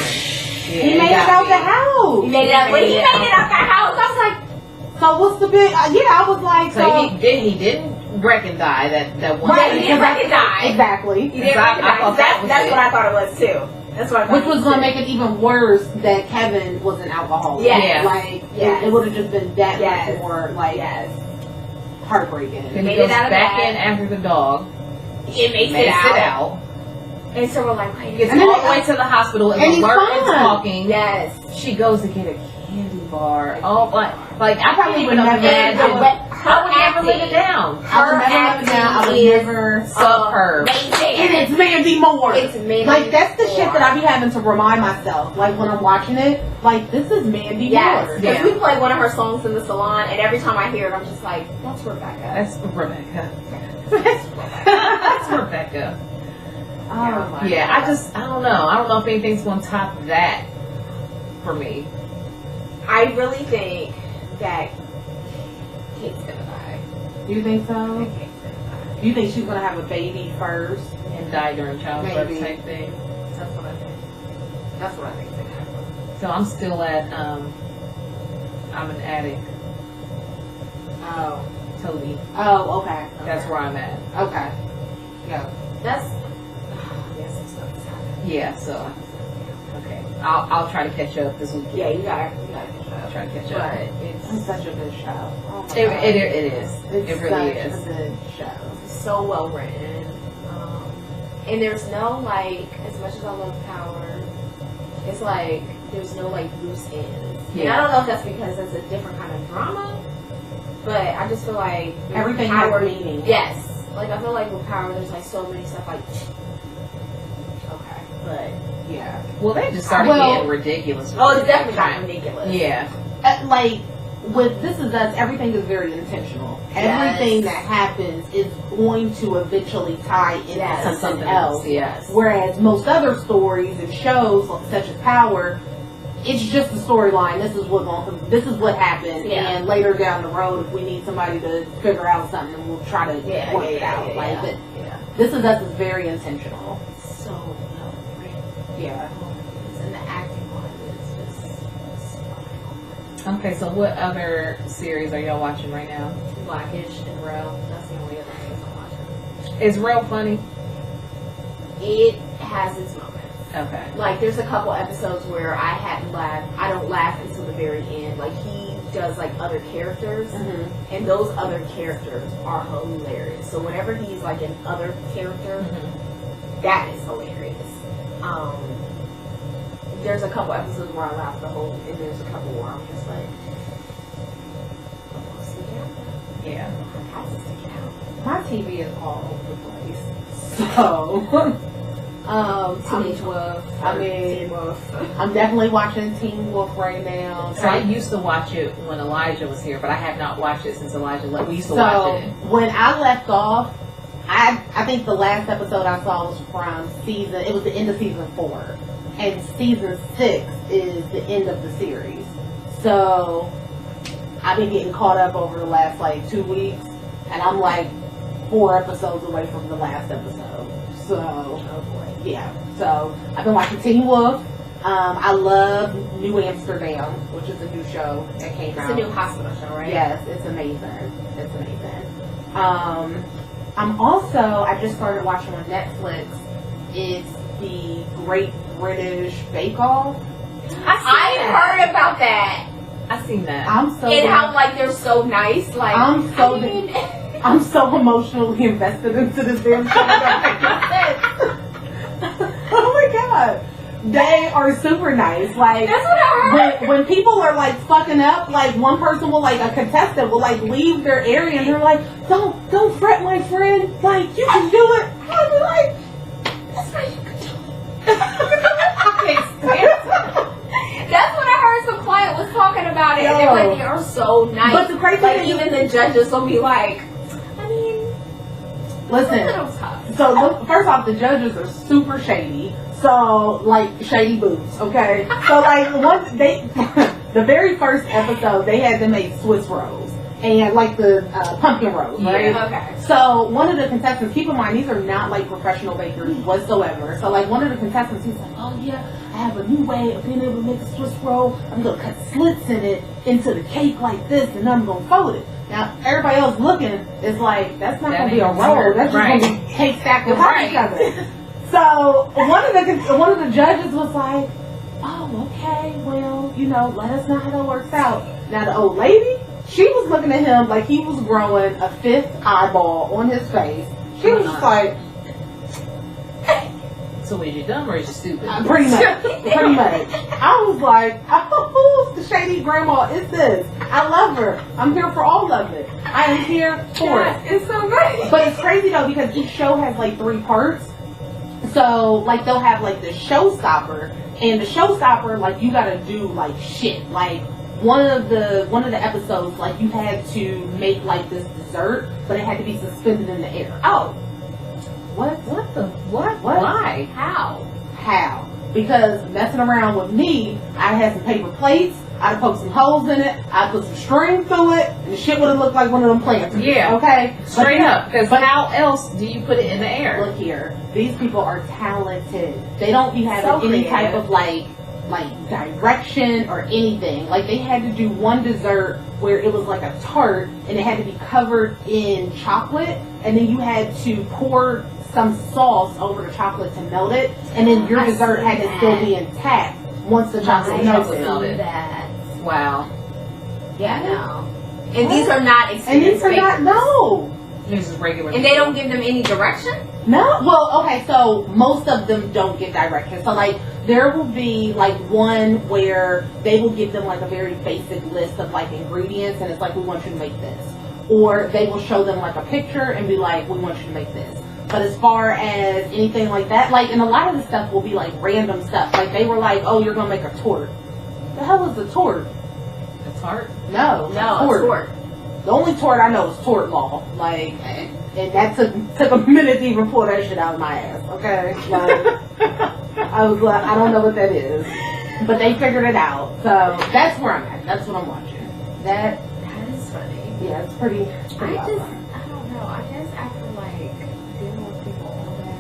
Yeah, He made it got out me. the house. he made it out. When he made it out the house, I was like, So what's the big? Yeah, I was like, So he didn't reckon die that one Right, day. he didn't recognize. Exactly. he didn't I recognize. thought that was That's it. what I thought it was too. That's what I thought. Which it was gonna too. make it even worse that Kevin was an alcoholic. Yes. Like Yes. it would have just been that Yes. much more like Yes. heartbreaking. Then he Made goes it out of back that. in after the dog. It makes Makes it out. out. And so we're like, wait, Gets And all then the way to the hospital and and he's alert and fine. talking. yes. She goes to get a candy bar. Oh, like I probably can't would even never- imagine. I would- I would never live it down. I would never have it down. I would never. Superb. And it's Mandy Moore. It's Mandy Like that's the shit Moore. that I be having to remind myself. Like when I'm watching it, like this is Mandy Yes. Moore. Because Yeah. we play one of her songs in the salon, and every time I hear it, I'm just like, that's Rebecca. That's Rebecca. That's Rebecca. That's Rebecca. Oh my Yeah, God. I don't know. I don't know if anything's going to top that for me. I really think that Kate's gonna die. You think I so? think Kate's gonna die. You think she's gonna have a baby first? And die during childbirth Maybe. type thing. That's what I think. That's what I think's gonna happen. So I'm still at I'm an addict. Oh. Toby. Oh, okay. That's where I'm at. Okay. Yeah. That's yes, it's not happening. Yeah, so okay. I'll try to catch up this weekend. Yeah, you gotta catch I'll up. try to catch But up. It's it's such a good show. Oh my It God. is. It's It really such is. a good show. so well written. And there's no like, as much as I love Power, it's like there's no like loose ends. And I Yeah. don't know if that's because it's a different kind of drama, but I just feel like with Everything Power, has meaning. yes. Like I feel like with Power, there's like so many stuff like, okay, but Yeah. Well, they just started Well- getting ridiculous. with oh, it's it. definitely not ridiculous. Yeah. Like with This Is Us, everything is very intentional. Everything Yes. that happens is going to eventually tie into Yes. something else. Yes. Whereas most other stories and shows, such as Power, it's just a storyline. This is what happened, Yeah. and later down the road, if we need somebody to figure out something, we'll try to work it out. Like but This Is Us is very intentional. So well written. Yeah. And the acting on it is just Okay, so what other series are y'all watching right now? Blackish and Real. That's the only other things I'm watching. Is Real funny? It has its moments. Okay. Like there's a couple episodes where I hadn't laughed. I don't laugh until the very end. Like he does like other characters, Mm-hmm. and those other characters are hilarious. So whenever he's like an other character, that is hilarious. There's a couple episodes where I laugh the whole, and there's a couple where I'm just like, oh, stick it out. Yeah. I have to stick it out. My TV is all over the place. So, Teenage Wolf. I mean, Teen Wolf. I'm definitely watching Teen Wolf right now. So I used to watch it when Elijah was here, but I have not watched it since Elijah left. We used to So watch it. when I left off, I think the last episode I saw was from it was the end of season 4. And season 6 is the end of the series. So I've been getting caught up over the last like 2 weeks. And I'm like 4 episodes away from the last episode. So, Oh boy. yeah. So I've been watching Teen Wolf. I love New Amsterdam, which is a new show that came out. It's a new hospital show, right? Yes, it's amazing. It's amazing. I just started watching on Netflix. It's the Great British Bake Off. I heard about that. I seen that. And how like they're so nice. Like I'm so emotionally invested into this damn show. Oh my god. They are super nice. Like, that's what I heard. When people are like fucking up, like one person will like a contestant will like leave their area and they're like, don't fret, my friend. Like you can do it. I'll be like, that's not you can do it. I can't stand it. That's what I heard. Some client was talking about it, and they're like, they are so nice. But the crazy like thing even the judges will be like, I mean, listen. it's a little tough. So look, first off, the judges are super shady. So like shady boots, okay? So like the very first episode they had them make Swiss rolls and like the pumpkin rolls, right? Yeah, okay. So one of the contestants, keep in mind these are not like professional bakers whatsoever. So like one of the contestants, he's like, oh yeah, I have a new way of being able to make a Swiss roll. I'm gonna cut slits in it into the cake like this, and then I'm gonna fold it. Now everybody else looking is like, that's not gonna be a roll. That's just gonna be cake stacked on each other. So one of the judges was like, oh, okay, well, let us know how that works out. Now the old lady, she was looking at him like he was growing a 5th eyeball on his face. She was just like, so is you dumb or is you stupid? Pretty much. I was like, oh, who's the shady grandma is this? I love her. I'm here for all of it. I am here for it. It's so great. But it's crazy though because each show has like 3 parts. So, like, they'll have, like, the showstopper, and the showstopper, like, you gotta do, like, shit. Like, one of the episodes, like, you had to make, like, this dessert, but it had to be suspended in the air. Oh. What? Why? How? Because messing around with me, I had some paper plates, I'd poke some holes in it, I'd put some string through it, and the shit would have looked like one of them plants. Yeah. Okay? Straight up. Because how else do you put it in the air? Look here. These people are talented. They don't be having any type of like direction or anything. Like they had to do one dessert where it was like a tart and it had to be covered in chocolate, and then you had to pour some sauce over the chocolate to melt it, and then your dessert had to still be intact once the chocolate melted. Wow. Yeah, no. And these are not experienced. And these are not, no. This is regular. And they don't give them any direction? No. Well, okay, so most of them don't get direction. So, like, there will be, like, one where they will give them, like, a very basic list of, like, ingredients, and it's like, we want you to make this. Or they will show them, like, a picture and be like, we want you to make this. But as far as anything like that, like, and a lot of the stuff will be, like, random stuff. Like, they were like, oh, you're going to make a tort. The hell is a tort? A tart? No, tort. The only tort I know is tort law. Like, and that took a minute to even pull that shit out of my ass, okay? Like, I was like, I don't know what that is. But they figured it out. So, that's where I'm at. That's what I'm watching. That is funny. Yeah, it's pretty awesome. I don't know. I guess after, like, dealing with people all day,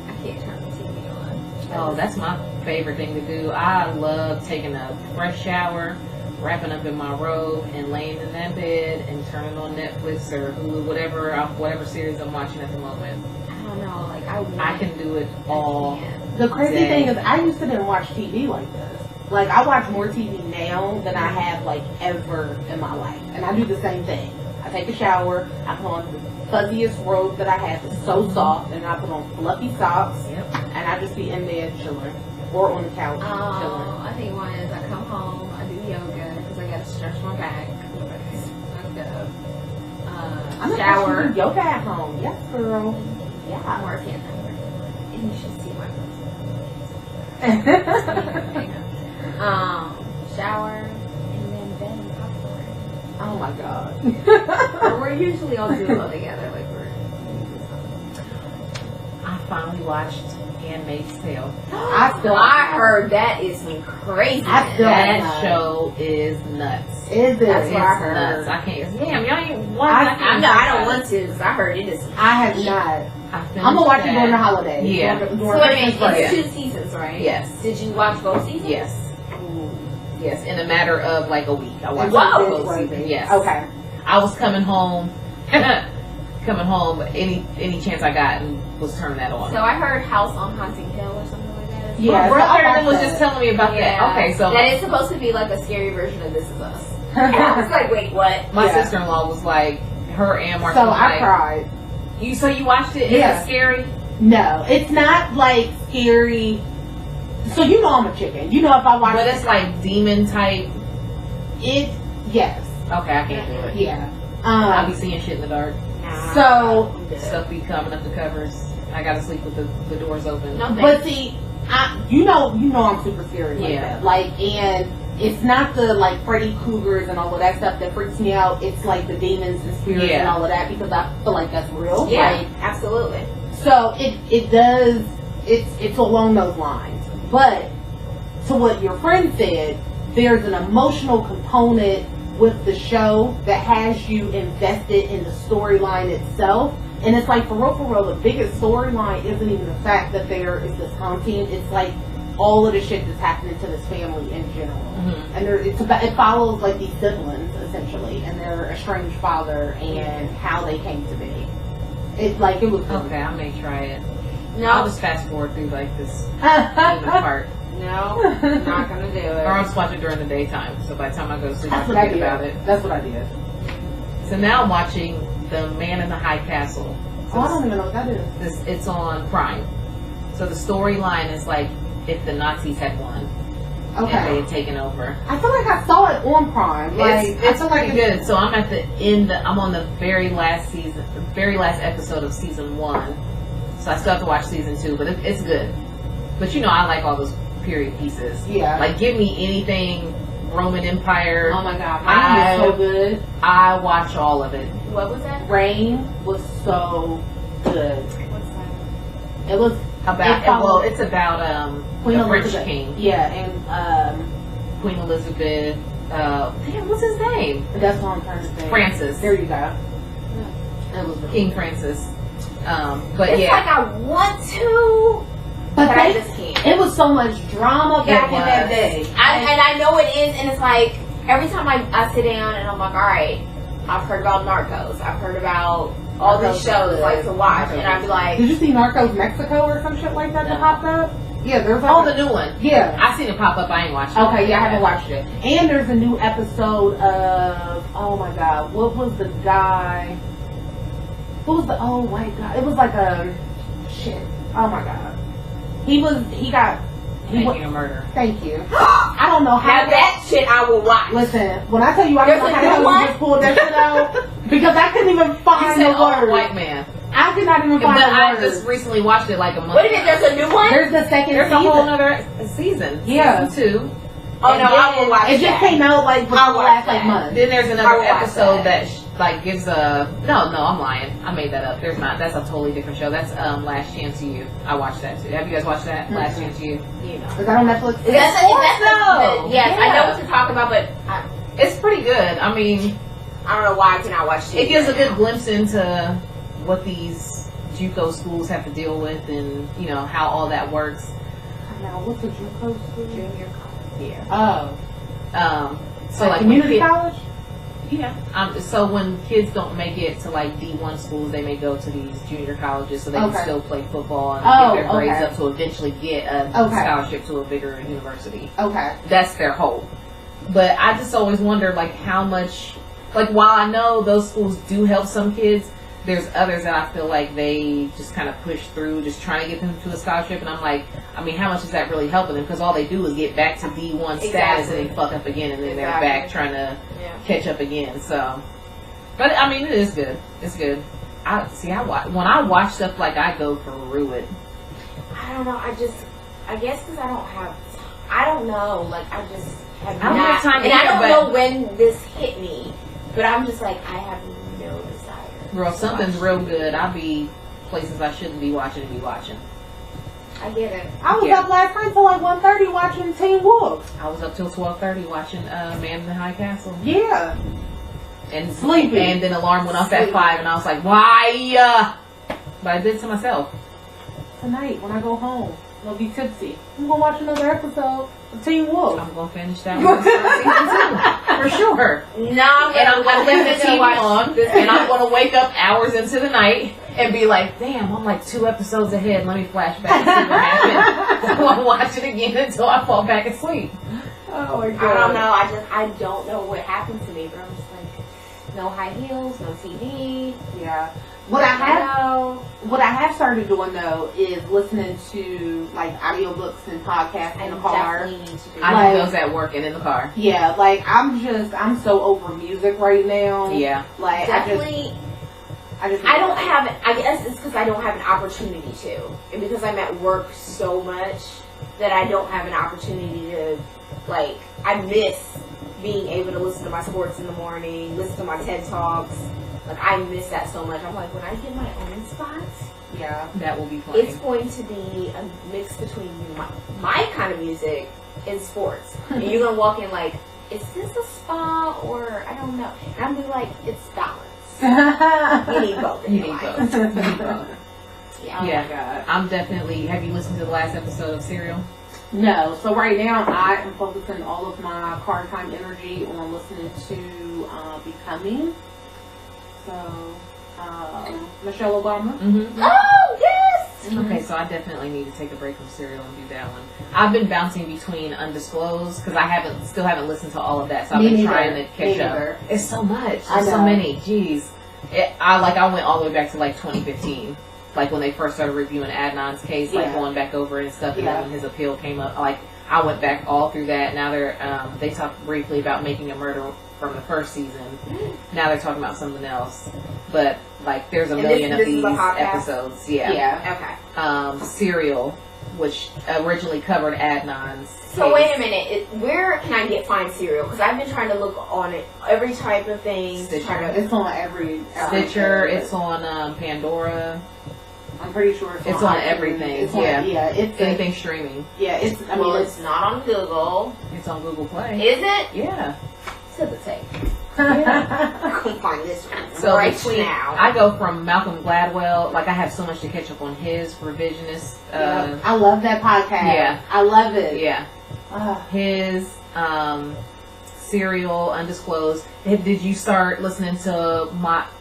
I can't turn the TV on. Oh, that's my favorite thing to do. I love taking a fresh shower, wrapping up in my robe, and laying in that bed and turning on Netflix or Hulu, whatever series I'm watching at the moment. I don't know. Like, I can do it all. The crazy thing is, I used to didn't watch TV like this. Like, I watch more TV now than I have, like, ever in my life. And I do the same thing. I take a shower, I put on the fuzziest robe that I have. It's so soft, and I put on fluffy socks, and I just be in bed chilling. Or on the couch chilling. I think one is I come home, I do yoga, because I gotta stretch my back. I'm shower. Do yoga at home. Yes, girl. Yeah. I'm working. And you should see my shower, and then bed and popcorn. Oh my god. We're usually all doing it all together, like we're finally watched Handmaid's Tale. I heard that is crazy. That show is nuts. Is it? That's what I It's heard. nuts. I can't. Damn, y'all ain't watched. I don't want to because I heard it is. I have not. I'm gonna watch it during the holidays. Yeah. During So wait a minute, Christmas break. it's 2 seasons, right? Yes. Did you watch both seasons? Yes. Yes. In a matter of like a week, I watched Wow. both seasons. Yes. Okay. I was coming home. Any chance I got and was turning that on. So I heard House on Haunting Hill or something like that. Yeah, My so I brother was watched just that. telling me about that. Okay, so that is supposed to be like a scary version of This Is Us. I was like, wait, what? my Yeah. sister-in-law was like, her and Mark. So was I like, cried. So you watched it? Is Yeah. it scary? No, it's not like scary. So you know I'm a chicken. You know if I watch But it's like demon type. it, yes, Okay, I can't do it. yeah. I'll be seeing shit in the dark. So- Stuff be coming up the covers. I gotta sleep with the doors open. No, But see, you know I'm super scary like Yeah. that. Like, and it's not the like Freddy Kruegers and all of that stuff that freaks me out. It's like the demons and spirits and Yeah. all of that because I feel like that's real. Yeah, Like, absolutely. so it does. It's along those lines. But to what your friend said, there's an emotional component with the show that has you invested in the storyline itself. And it's like, for real, the biggest storyline isn't even the fact that there is this haunting. It's like all of the shit that's happening to this family in general. Mhm. And it follows like these siblings essentially and their estranged father and how they came to be. It was Okay, I may try it. I'll No, just fast forward through like this demon part. no, not gonna do Or I'll it. just watch it during the daytime. So by the time I go to sleep, That's I what I forget did. about it. That's what I did. So now I'm watching The Man in the High Castle. Oh, I don't even know what that is. It's on Prime. So the storyline is like if the Nazis had won and they Okay. had taken over. I feel like I saw it on Prime. Like, It's I feel like pretty good. So I'm at the end. I'm on the very last season, the very last episode of season 1. So I still have to watch season 2, but it's good. But you know, I like all those period pieces. Yeah. Like, give me anything Roman Empire. Oh my god, Rain was so good. I watch all of it. what was that? Rain was so good. What's that? It was About it's about Queen a French Elizabeth. king, Yeah, and Queen Elizabeth. Damn, what's his name? that's what I'm trying to say. Francis. There you go. It was really King Francis. But It's yeah, like I want to, But but I they, just can't. it was so much drama back in that was. day. And I know it is, and it's like every time I sit down and I'm like, all right, I've heard about Narcos, I've heard about all Narcos these shows is like to watch, good. and I'd be like, Did you see Narcos Mexico or some shit like that that No. popped up? Yeah, there's like oh, the new one. yeah. I seen it pop up. I ain't watched it. Okay, yeah, I haven't watched it. And there's a new episode of, oh my god, what was the guy? What was the old white guy? It was like a, shit, oh my god. He got, Making a murder. thank you. I don't know how now that shit I will watch. listen, when I tell you I don't know There's a how the new hell one? you just pulled that shit out, because I couldn't even You find said the old word. white man. I could not even But find the I word. just recently watched it like a month. What is it? There's a new one? There's the second There's a season. whole other season. Yeah. Season 2. Oh And no, I then will watch It just that. came out like within the I'll watch last like that. month. Then there's I another will watch episode that. that gives a no, I'm lying. I made that up. There's not. That's a totally different show. That's Last Chance You. I watched that too. Have you guys watched that? Mm-hmm. Last Chance You. You know. Is that on Netflix? Is that Also, yes, I yeah. know what you're talking about, but It's pretty good. I mean, I don't know why I cannot watch TV it gives a right good now. glimpse into what these JUCO schools have to deal with, and you know how all that works. Now, what's a JUCO school? Junior college. Yeah. Oh, So like community when college? yeah. So when kids don't make it to like D1 schools, they may go to these junior colleges so they can Okay. still play football and Oh, get their grades okay. up to eventually get a Okay. scholarship to a bigger university. Okay. That's their hope. But I just always wondered like how much, like while I know those schools do help some kids, there's others that I feel like they just kind of push through, just trying to get them to a scholarship. And I'm like, I mean, how much is that really helping them? Because all they do is get back to D1 status Exactly. and then fuck up again, and then they're Exactly. back trying to Yeah. catch up again. So, but I mean, it is good. It's good. I when I watch stuff like I go through it. I don't know. I guess because I don't know. Like I just have I don't not, have time and I either, don't but- know when this hit me. But I'm just like I have no desire. Girl, to something's watch real TV. good. I'll be places I shouldn't be watching and be watching. I get it. I was up last night till like 1:30 watching Teen Wolf. I was up till 12:30 watching Man in the High Castle. Yeah. And Sleeping. And then alarm went off at 5 and I was like, why? But I did it to myself. Tonight when I go home, I'll be tipsy. I'm gonna watch another episode of Teen Wolf. I'm gonna finish that one season 2 for sure. No, And I'm gonna leave the TV on, this. and I'm gonna wake up hours into the night and be like, "Damn, I'm like 2 episodes ahead. Let me flash back and see what happened." So I'll watch it again until I fall back asleep. Oh my I god. don't know. I don't know what happened to me, but I'm just like, no high heels, no TV. Yeah. What I have started doing though is listening to like audiobooks and podcasts in the car. Definitely need to do I that. do those at work and in the car. Yeah, like I'm so over music right now. Yeah. Like Definitely. I don't have. I guess it's because I don't have an opportunity to, and because I'm at work so much that I don't have an opportunity to. Like, I miss being able to listen to my sports in the morning, listen to my TED Talks. Like, I miss that so much. I'm like, when I get my own spot, Yeah. That will be playing. it's going to be a mix between my kind of music and sports. And you're going to walk in like, is this a spa or I don't know. And I'm going to be like, it's balance. You need both. in You your need life. both. You need both. Yeah. Yeah. God. I'm definitely. Have you listened to the last episode of Serial? No, so right now I am focusing all of my car time energy on listening to Becoming. So, Michelle Obama. Mm-hmm. Oh, yes! Okay, so I definitely need to take a break from Serial and do that one. I've been bouncing between Undisclosed because I still haven't listened to all of that, so I've Me been neither. trying to catch Me up. neither. It's so much. I There's so know. many. Jeez, I went all the way back to like 2015, like when they first started reviewing Adnan's case, like Yeah. going back over it and stuff, and Yeah. then when his appeal came up, like I went back all through that. Now they talked briefly about Making a Murder from the first season. Now they're talking about something else, but like there's a And million this of is these a podcast? episodes. Yeah. Yeah. Okay. Serial, which originally covered Adnan's. So case. wait a minute. Where can I find cereal? Because I've been trying to look on it, every type of thing. Stitcher. Try to, It's on every Stitcher, it's on Pandora, I'm pretty sure it's on iTunes. everything. It's on- Yeah, yeah, it's anything streaming. Yeah, it's. I mean, well, it's it's not on Google. It's on Google Play. Is it? Yeah. To the tape. Yeah. I couldn't find this one So right between, now. I go from Malcolm Gladwell. Like I have so much to catch up on his revisionist. I love that podcast. Yeah. I love it. Yeah. His Serial, Undisclosed. Did you start listening to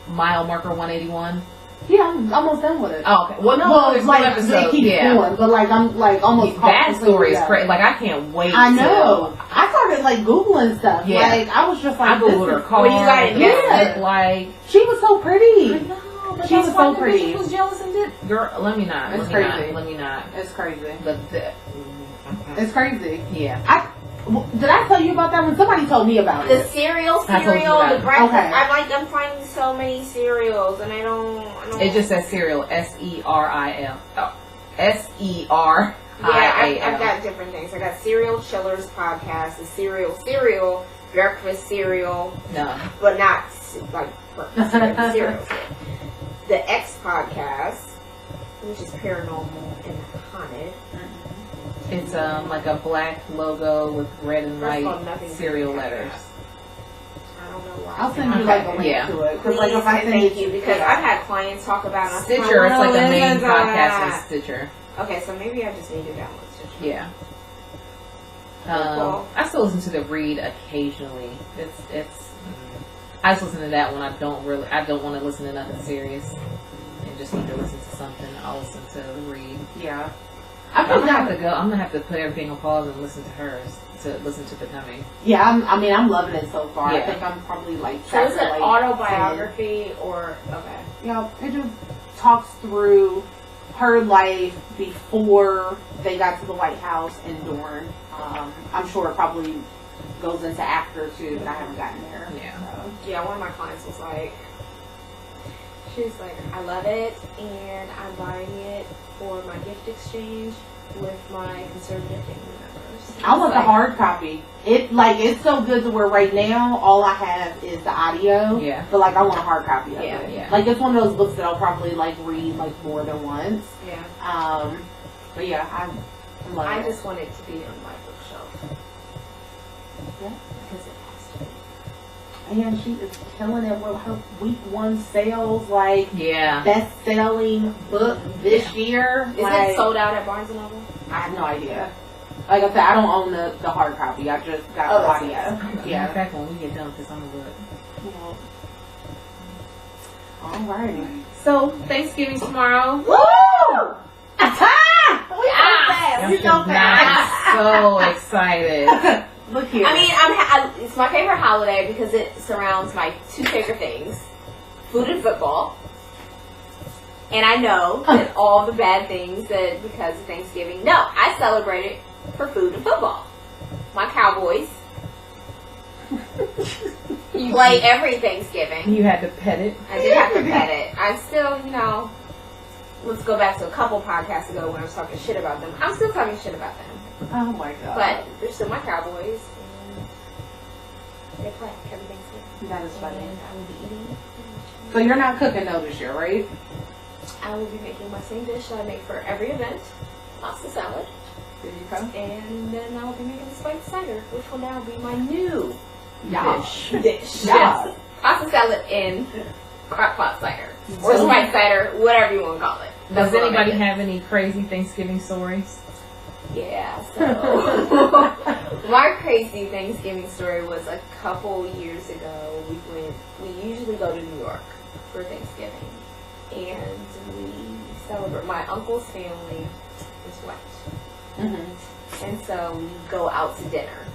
Mile Marker 181? Yeah, I'm almost done with it. Oh, okay. Well, no, Well, there's like no episode. they keep Yeah. going, but like I'm like almost That story is completely crazy. done. Like I can't wait. I know. I started like Googling stuff. Yeah. Like I was just like, I googled her car. When you got it, what it yeah. looked like. She was so I pretty. know, but She was that's so why the pretty. bitch was jealous and did. Girl, let me not. It's Let me crazy. not. Let me not. It's crazy. But It's crazy. yeah. Did I tell you about that when somebody told me about The it? cereal, I told you about the it. breakfast. Okay. I'm finding so many cereals, and I don't. It just says Serial. SERIL. Oh, SERIAL. Yeah, I've got different things. I got Serial Chillers podcast, the cereal, breakfast cereal, No. but not like breakfast cereal. The X podcast, which is paranormal and haunted. It's like a black logo with red and First of all, white nothing serial to do with letters. that. I don't know why. I'll send you Okay, like a link yeah. to it. 'Cause, Please, like if I send thank it you, to because I've had clients talk about it. Stitcher. It's like a main listen to podcast that. on Stitcher. Okay, so maybe I just need to download Stitcher. Yeah. Cool. I still listen to the Read occasionally. It's. I just listen to that when I don't want to listen to nothing serious and just need to listen to something. I'll listen to the Read. Yeah. I'm gonna have to put everything on pause and listen to hers to listen to Becoming. Yeah, I'm loving it so far. Yeah. I think I'm probably like. So is it chapter, like, autobiography or okay? 10. You know, it just talks through her life before they got to the White House and during. I'm sure it probably goes into after too, but I haven't gotten there. Yeah. So. Yeah, one of my clients was like, she's like, I love it, and I'm buying it for my gift exchange with my conservative family members. I want the hard copy. It's so good to where right now all I have is the audio. Yeah. But I want a hard copy of Yeah, it. yeah. It's one of those books that I'll probably read more than once. Yeah. But yeah, I love I it. just want it to be on my bookshelf. Yeah. Because it has to be. And she is killing it with her week 1 sales, Yeah. best selling book this year. Is it sold out at Barnes & Noble? I have no idea. Like I said, I don't own the hard copy. I just got the that's audio. Matter Yeah. of fact, when we get done with this, I'm gonna look. Alrighty. So Thanksgiving's tomorrow. Woo! I'm so excited. Look here. I mean, it's my favorite holiday because it surrounds my 2 favorite things: food and football. And I know that all the bad things that because of Thanksgiving. No, I celebrate it for food and football. My Cowboys play every Thanksgiving. You had to pet it. I did have to pet it. I still, let's go back to a couple podcasts ago when I was talking shit about them. I'm still talking shit about them. Oh my god. But they're still my Cowboys. And they play every Thanksgiving. That is funny. And I will be eating. So you're not cooking though this year, right? I will be making my same dish that I make for every event. Pasta salad. There you go. And then I will be making the spiked cider, which will now be my new Yash. dish. Yash. Pasta salad and crock pot cider. Or spiked cider, whatever you want to call it. Does That's what I'm anybody making. have any crazy Thanksgiving stories? Yeah, so my crazy Thanksgiving story was a couple years ago. We usually go to New York for Thanksgiving, and we celebrate. My uncle's family is white, and so we go out to dinner.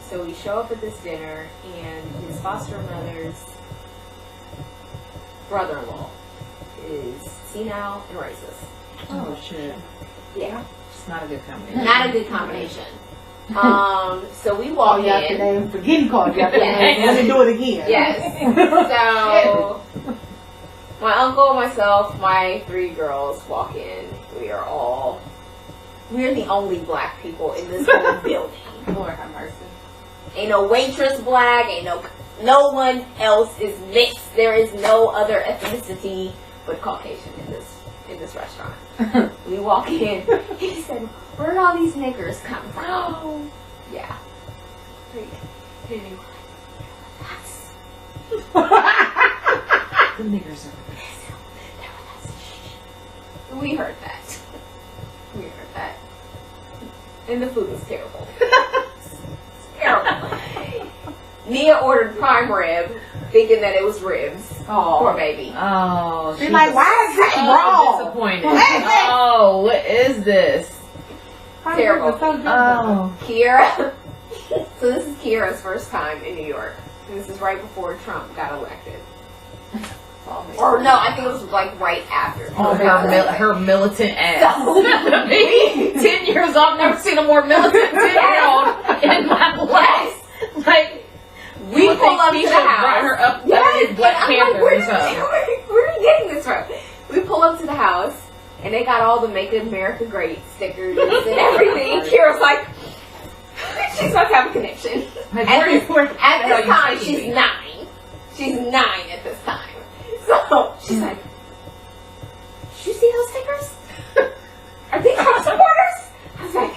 So we show up at this dinner, and his foster mother's brother-in-law is senile and racist. Oh shit. Yeah. It's not a good combination. Not a good combination. So we walk in. Forget he called you after Yes. Let me do it again. Yes. So my uncle, myself, my 3 girls walk in. We're the only black people in this whole building. Lord have mercy. Ain't no waitress black. Ain't no one else is mixed. There is no other ethnicity but Caucasian in this restaurant. We walk in. He said, "Where did all these niggers come from?" Yeah. The niggers are. We heard that. We heard that. And the food was terrible. Terrible. Nia ordered prime rib, thinking that it was ribs. Oh. Poor baby. Oh, She's like, why is this so wrong? disappointed. Oh, what is this? Terrible. So good. Oh, Kiera. So this is Kiera's first time in New York. And this is right before Trump got elected. Or no, I think it was right after. oh her militant ass. So- 10 years old, I've never seen a more militant 10-year-old in my life. We pull up to the house. Brought her up Yes, as Black and I'm Panther like, or something. where are you getting this from? We pull up to the house, and they got all the Make America Great stickers and everything. Kira's like, she's about to have a connection. At this time, she's 9. She's 9 at this time. So she's like, "Did you see those stickers? Are they Trump supporters?" I was like,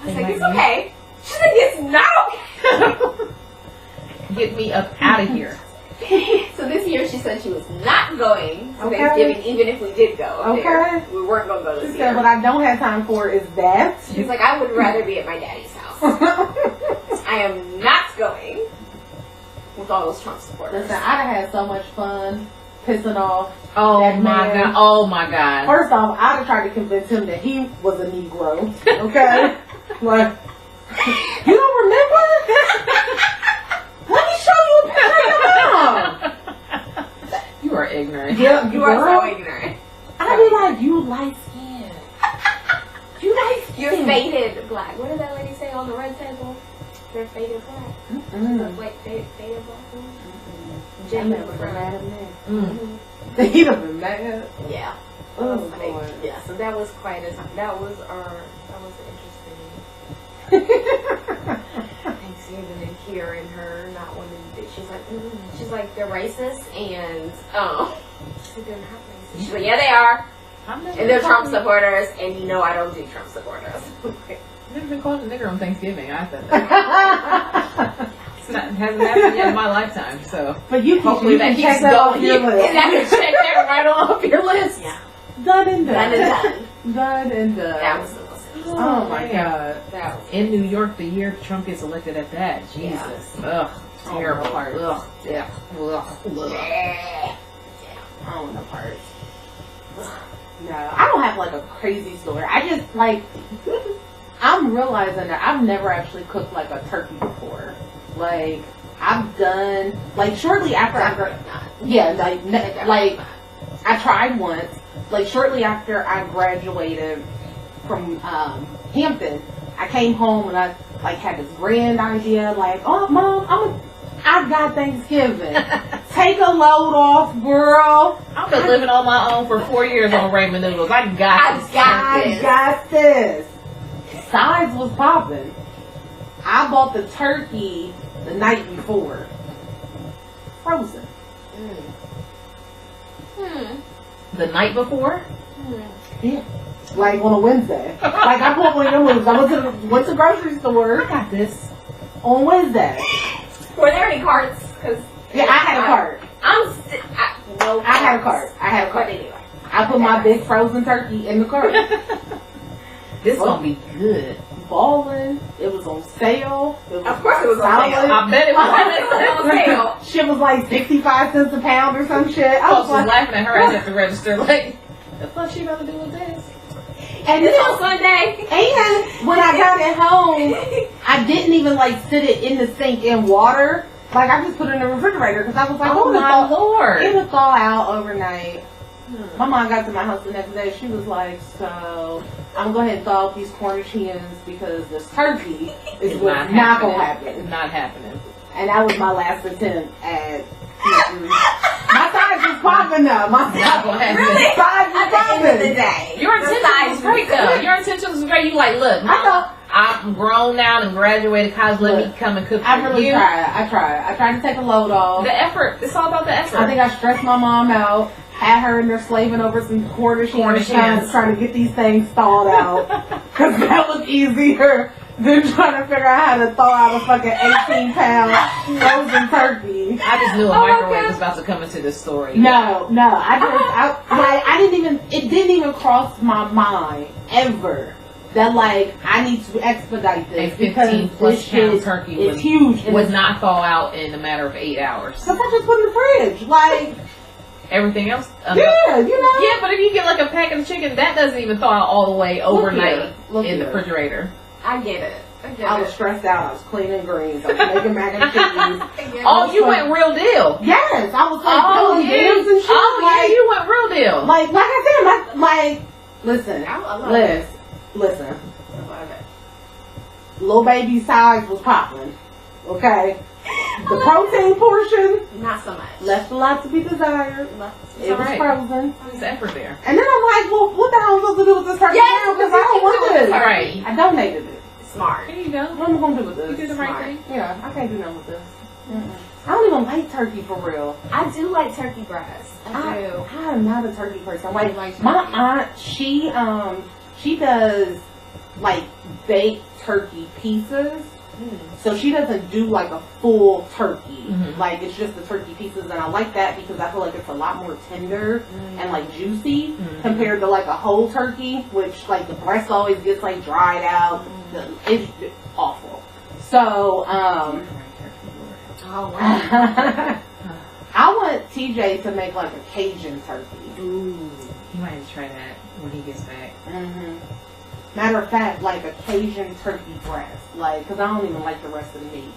"It's okay." She's like, "It's not okay." Get me up out of here. So this year she said she was not going to Thanksgiving, even if we did go up there. We weren't going to go this She year. said, what I don't have time for is that. She's like, "I would rather be at my daddy's house. I am not going with all those Trump supporters." Listen, I'd have had so much fun pissing off. Oh That my man. god. Oh my god. First off, I'd have tried to convince him that he was a Negro. Okay? Like, you don't remember? Let me show you a picture of your mom. You are ignorant. Yeah, You are so ignorant. I'd be like, you light skin. You light skin. You're faded black. What did that lady say on the red table? They're faded black. Like faded black. Jim never been mad at me. Mm. He'd have been mad. Yeah. Oh, Like, Lord. yeah. So that was quite a time. That was an interesting hearing her not wanting to do. She's like, she's like, they're racist, and she's like, they're not racist. She's like, yeah, they are, and they're Trump supporters, and you know I don't do Trump supporters. I've never been called a nigger on Thanksgiving. I thought that. Hasn't happened yet in my lifetime, so. But you hopefully that keeps going. Your list. And I can check that right off your list. Yeah. Done and done. Done and done. Done and done. That was the most. Oh my god. That was In New York, the year Trump gets elected at that. Jesus. Ugh. Terrible. Ugh. Yeah. Ugh. I don't know parts. No, I don't have like a crazy story. I just like, I'm realizing that I've never actually cooked like a turkey before. Like, I've done, like shortly after like I tried once, like shortly after I graduated from Hampton, I came home and I like had this grand idea, like, oh mom, I've got Thanksgiving. Take a load off, girl. I've been living on my own for 4 years on ramen noodles. I got this. Sides was popping. I bought the turkey the night before. Frozen. The night before? Yeah. Like on a Wednesday. Like I pulled one of them moves. I went to the grocery store. I got this. On Wednesday. Were there any carts? Cause yeah, I had a cart. I had a cart. Anyway. I put my big frozen turkey in the cart. This gonna be good. Balling. It was on sale. Of course it was on sale. I bet it was on sale. Shit was like 65 cents a pound or some shit. I was like, laughing at her ass at the register like, the fuck she gonna do with this? And it's on Sunday. And when I got it home, I didn't even like sit it in the sink in water. Like I just put it in the refrigerator because I was like, oh my lord, it would thaw out overnight. My mom got to my house the next day. She was like, so I'm going to go ahead and thaw out these Cornish hens because this turkey is what's not going to happen. Not happening. And that was my last attempt at my size was popping though. My size was popping. Your intentions was great though. Your intentions was great. You like, look, I'm grown now and graduated college. Let me come and cook for I really you. tried. I tried to take a load off. The effort. It's all about the effort. I think I stressed my mom out. Had her in there slaving over some Cornish hens, trying to get these things thawed out. Because that was easier than trying to figure out how to thaw out a fucking 18-pound frozen turkey. I just knew a microwave was about to come into this story. No. It didn't even cross my mind ever that like I need to expedite this because 15+ pound turkey is huge. Would not thaw out in a matter of 8 hours. Because I just put it in the fridge. Like everything else? Yeah, you know. Yeah, but if you get like a pack of chicken, that doesn't even thaw out all the way overnight in the refrigerator. I get it. I was stressed out. I was cleaning greens. I was making mac and cheese. Oh, you went real deal. Yes, I was like doing yams and shit. Oh, yeah, you went real deal. Like I said, listen. Little baby size was popping. Okay. The protein portion, not so much. Left a lot to be desired. It was frozen. There's effort there. And then I'm like, well, what the hell am I supposed to do with this turkey now? Because I don't want this. Right. I donated it. Smart. There you go. What am I going to do with this? You did the right thing. Yeah, I can't do nothing with this. I don't even like turkey for real. I do like turkey breast. I do. I am not a turkey person. Like my aunt, she does like baked turkey pieces. So she doesn't do like a full turkey. Like it's just the turkey pieces, and I like that because I feel like it's a lot more tender and like juicy compared to like a whole turkey, which like the breast always gets like dried out. It's awful. So oh wow. I want TJ to make like a Cajun turkey. Ooh, he might have to try that when he gets back. Matter of fact, like a Cajun turkey breast, like, because I don't even like the rest of the meat.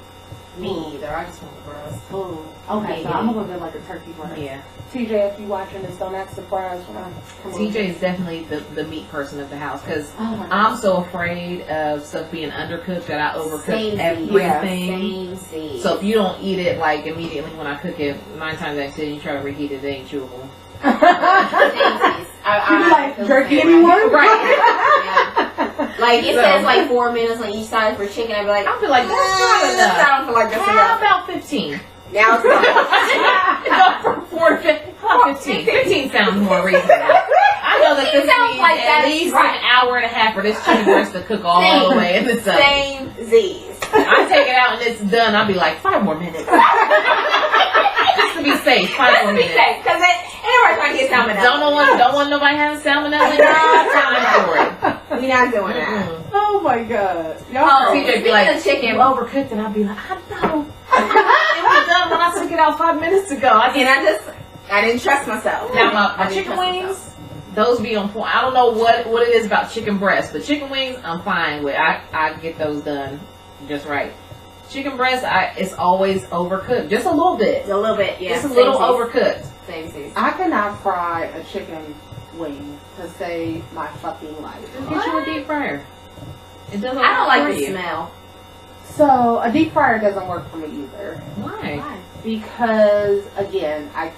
Me either. I just want the breast. Ooh. Okay, so I'm gonna get like a turkey breast. Yeah. TJ, if you watching this, don't act surprised when I come TJ is definitely the meat person of the house because I'm so afraid of stuff being undercooked that I overcook everything. Same. So if you don't eat it like immediately when I cook it, 9 times out of 10 you try to reheat it, it ain't chewable. I like jerky anyone? Right. Like it says like 4 minutes on each side for chicken. I'd be like, I feel like that's not enough. I don't feel like that's How enough. about 15? Now it's not. Go from 4 to 15. How about 15? 15 sounds more reasonable. I know that this sounds needs like at that's least right. an hour and a half for this chicken breast to cook all the way in the sun. Same Z's. I take it out and it's done. I'll be like, 5 more minutes. Just to be safe, 5 more minutes. Because everybody's trying to get salmonella. Don't want nobody having salmonella. No time for it. We're not doing that. Oh my god. Y'all Oh, crazy. CJ be like, the chicken. "You overcooked," and I'll be like, "I know." It was done when I took it out 5 minutes ago. And I didn't trust myself. Now my I didn't chicken trust wings, myself. those be on point. I don't know what it is about chicken breast, but chicken wings I'm fine with. I get those done just right. Chicken breast, it's always overcooked, just a little bit. A little bit, yeah. Just a little overcooked. Same season. I cannot fry a chicken wing to save my fucking life. Just get you a deep fryer. It doesn't. I don't like work the for you. smell. So a deep fryer doesn't work for me either. Why? Because again, I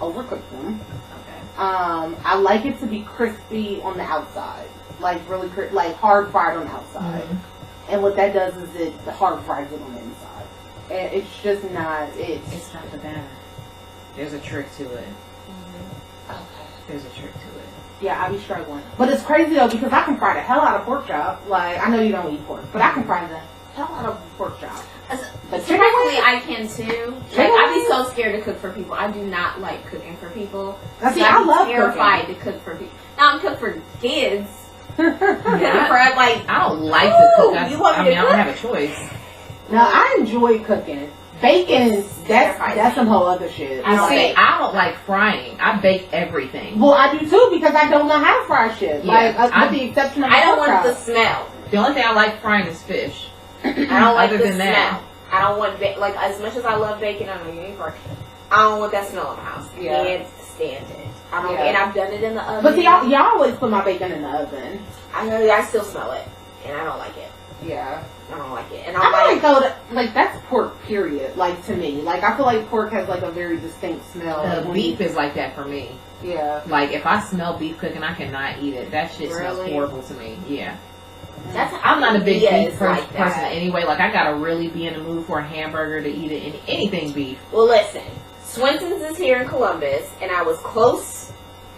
overcook them. Okay. I like it to be crispy on the outside, like really like hard fried on the outside. Mhm. And what that does is it hard fries it on the inside. And it's just not. It's not the batter. There's a trick to it. Okay. There's a trick to it. Yeah, I be struggling. But it's crazy though because I can fry the hell out of pork chop. Like I know you don't eat pork, but I can fry the hell out of pork chop. But chicken Surprisingly, wings, I can too. Like, Chicken I'd be wings? so scared to cook for people. I do not like cooking for people. Now, see, So I I'd be love terrified cooking. to cook for people. Now I'm cook for kids. Yeah. For like, I don't like to cook. you want me to I don't cook? have a choice. No, I enjoy cooking. Bacon, that's some whole other shit. I don't See, bake. I don't like frying. I bake everything. Well, I do too because I don't know how to fry shit. Yeah, Like, I- with the exception of I don't pork want the chop. smell. The only thing I like frying is fish. I don't like Other the than smell. that. I don't want like as much as I love bacon. I don't eat for. I don't want that smell in the house. Yeah. Can't stand it. I don't. Yeah. And I've done it in the oven. But see, y'all always put my bacon in the oven. I know. I still smell it, and I don't like it. Yeah. I don't like it. And I I'm feel like like, though, like that's pork. Period. Like to me, like I feel like pork has like a very distinct smell. Like, when Beef is like that for me. Yeah. Like if I smell beef cooking, I cannot eat it. That shit smells Really? horrible to me. Yeah. that's I'm not a big Yeah, beef it's like that. person anyway. Like I gotta really be in the mood for a hamburger to eat it. Anything beef. Well, listen, Swenson's is here in Columbus, and I was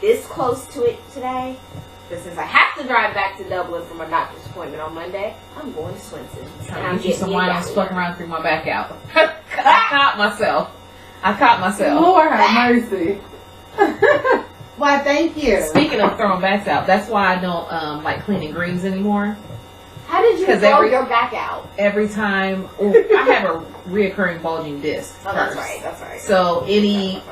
this close to it today. But since I have to drive back to Dublin from a doctor's appointment on Monday, I'm going to Swenson's. Trying And I'm to get you some getting wine. I it was down fucking here. around through my back out. I caught myself. Lord have mercy. Why? Thank you. Speaking of throwing backs out, that's why I don't like cleaning greens anymore. How did you 'Cause throw every- your back out? Every time, I have a reoccurring bulging disc. Oh, that's first. right. That's right. So any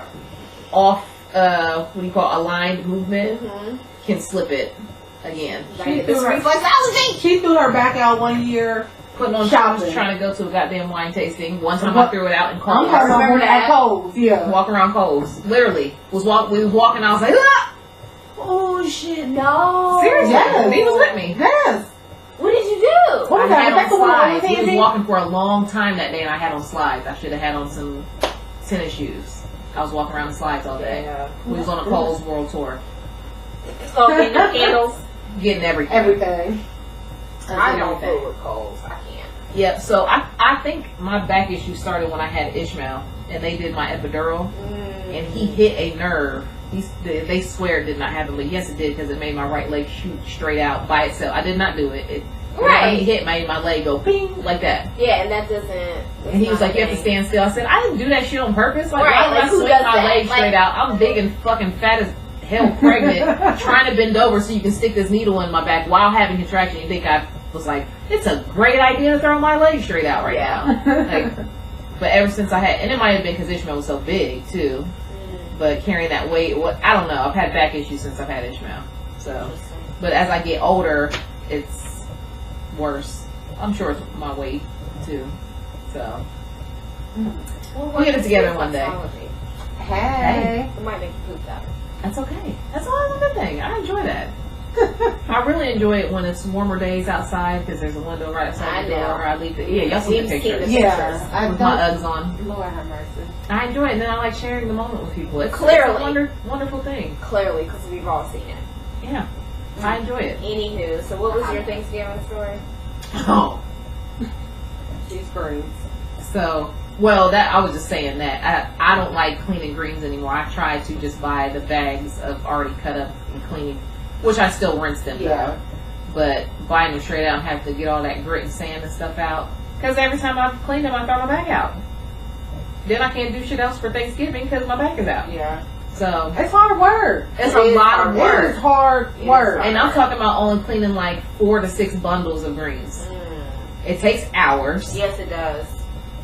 off, what do you call aligned movement Mm-hmm. can slip it again. She This threw her- reflexology. She threw her back out one year. Putting on Shopping. shoes, trying to go to a goddamn wine tasting. One time I threw it out in I'm talking Coles. about Remember at that? Coles. Yeah. Walking around Coles. Literally. We was walking, I was like, ah! Oh shit. No. Seriously. Yes. He was with me. Yes. What did you do? What was I that? had Was that on the one slides. with We was Andy? walking for a long time that day and I had on slides. I should have had on some tennis shoes. I was walking around in slides all day. Yeah. We was on a Coles world tour. Okay, no candles. Getting everything. Everything. I don't fool with Coles. I can't. Yep, so I think my back issue started when I had Ishmael and they did my epidural and he hit a nerve. They swear it did not happen, but yes it did because it made my right leg shoot straight out by itself. I did not do it. Right. He hit made my leg go ping like that. Yeah, and that doesn't. And he was like, you have to stand still. I said, I didn't do that shit on purpose. Like, Right, why would like, I who swing does my that? leg straight Like- out? I'm big and fucking fat as hell pregnant, trying to bend over so you can stick this needle in my back while having contraction. You think I was like, it's a great idea to throw my leg straight out right Yeah. now. Like, but ever since I had, and it might have been because Ishmael was so big too, but carrying that weight, I don't know. I've had back issues since I've had Ishmael. So, but as I get older, it's worse. I'm sure it's my weight too. So, we'll get it together one day. Hey. It might make you poop out. That's okay. That's all a good thing. I enjoy that. I really enjoy it when it's warmer days outside because there's a window right outside I the door. know. I leave the y'all see the We've seen pictures the Yeah. I with my don't. Uggs on. Lord have mercy. I enjoy it, and then I like sharing the moment with people. It's Clearly. a wonderful thing. Clearly, because we've all seen it. Yeah. I enjoy it. Anywho, so what was your Thanksgiving story? Oh, Cheese greens. so well, that I was just saying that I don't like cleaning greens anymore. I try to just buy the bags of already cut up and cleaning, which I still rinse them. Yeah. But buying them straight out and have to get all that grit and sand and stuff out. Because every time I clean them, I throw my bag out. Then I can't do shit else for Thanksgiving because my bag is out. Yeah. So It's hard work. it's a lot of It work. is hard work. And I'm talking about only cleaning like 4 to 6 bundles of greens. It takes hours. Yes, it does.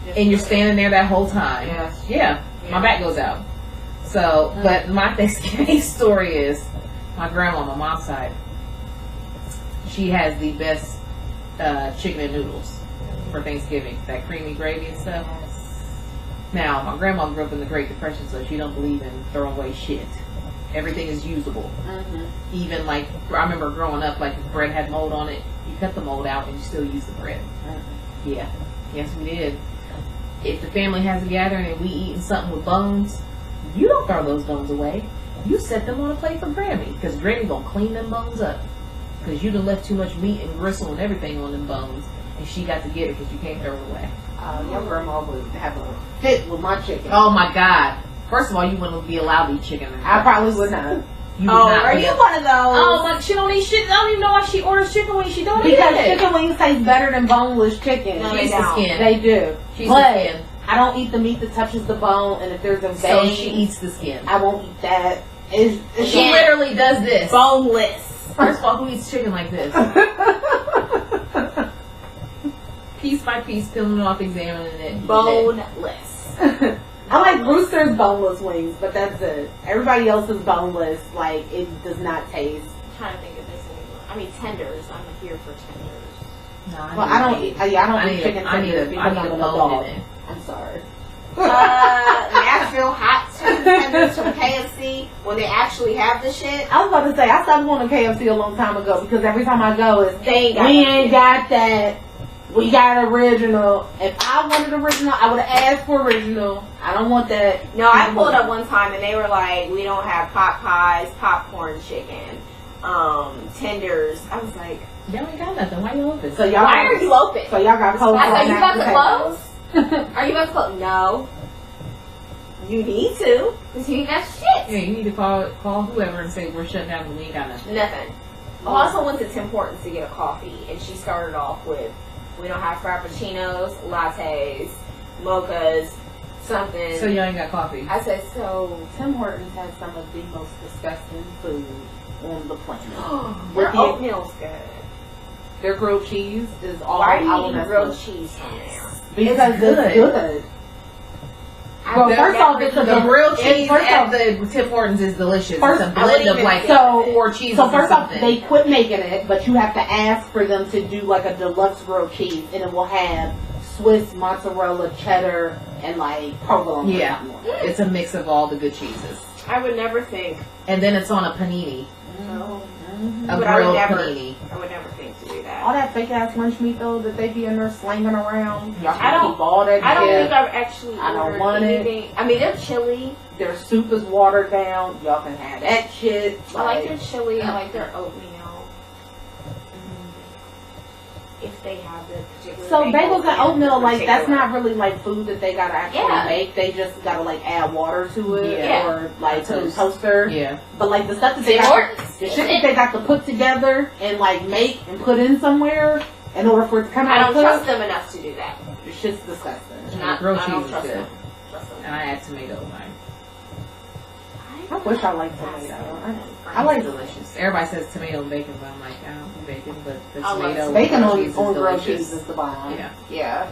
Yes, And you're it does. standing there that whole time. Yes. Yeah. My back goes out. So, but my Thanksgiving story is my grandma on my mom's side. She has the best chicken and noodles for Thanksgiving. That creamy gravy and stuff. Now, my grandma grew up in the Great Depression, so she don't believe in throwing away shit. Everything is usable. Even like, I remember growing up, like if bread had mold on it, you cut the mold out and you still use the bread. Yeah. Yes, we did. If the family has a gathering and we eating something with bones, you don't throw those bones away. You set them on a plate for Granny, because Granny gonna clean them bones up. Because you done left too much meat and gristle and everything on them bones, and she got to get it because you can't throw it away. Your grandma would have a fit with my chicken. Oh my God! First of all, you wouldn't be allowed to eat chicken. I probably would not. You would Oh, not are be you able- one of those? Oh my! She don't eat shit. I don't even know why she orders chicken wings. She don't eat Because it. chicken wings taste better than boneless chicken. No, She's they the don't. skin. They do. She's But the skin. I don't eat the meat that touches the bone, and if there's a So vein, she eats the skin. I won't eat that. It's She literally does this. Boneless. First of all, who eats chicken like this? Piece by piece, peeling it off, examining it. eating it. Boneless. I like Rooster's boneless wings, but that's it. Everybody else is boneless. Like, it does not taste. I'm trying to think if there's any. I mean, tenders. I'm here for tenders. No, Well, I don't eat. I don't eat chicken I need tenders a because I'm a bone dog. in it. I'm sorry. Nashville hot chicken tenders from KFC when they actually have the shit. I was about to say I stopped going to KFC a long time ago because every time I go, it's They ain't got we that ain't shit. got that. We got original. If I wanted original, I would have asked for original. I don't want that. No, I pulled up one time and they were like, we don't have pot pies, popcorn chicken, tenders. I was like, Y'all ain't got nothing. Why you open? So y'all. why are you open? So y'all got cold. I said, you about to potatoes. close? Are you about to close? No. You need to, because you ain't got Yeah, shit. you need to call whoever and say we're shut down and we ain't got nothing. Nothing. I also went to Tim Hortons to get a coffee, and she started off with, we don't have frappuccinos, lattes, mochas, something. So y'all ain't got coffee. I said, so Tim Hortons has some of the most disgusting food on the planet. their With the- oatmeal's good. Their grilled cheese is all Why are you I will eating mess grilled with. cheese from there? Because it's good. Well, The- first off, it's a The grilled cheese first at off- the Tim Hortons is delicious. First- it's a I blend wouldn't of even like say So- 4 cheeses So or first off, something. they quit making it, but you have to ask for them to do like a deluxe grilled cheese, and it will have Swiss, mozzarella, cheddar, and like provolone. Yeah. It's a mix of all the good cheeses. I would never think. And then it's on a panini. No. A But I would grilled never- panini. I would never think to do All that. that fake ass lunch meat though that they be in there slinging around. Y'all I can don't- keep all that. I don't shit. think I've actually I don't ordered want it. anything. I mean, they're chili. Their soup is watered down. Y'all can have that shit. I like their chili. I like their oatmeal. If they have the particular. So bagels and oatmeal, like that's particular. not really like food that they gotta actually Yeah. make. They just gotta like add water to it Yeah. or like put in Toast. toaster. Yeah. But like the stuff that they Tim got, Hortons. the shit that they got to put together and like make and put in somewhere in order for it to come I out don't good, trust them enough to do that. it's just disgusting. The grilled I cheese don't is trust good. them. Trust them. And I add tomato in mine. I wish I liked tomato. I It's like delicious. Everybody says tomato and bacon, but I'm like, I don't do bacon, but the I love tomato and bacon grilled cheese is on grilled delicious. cheese is the bomb. Yeah. Yeah.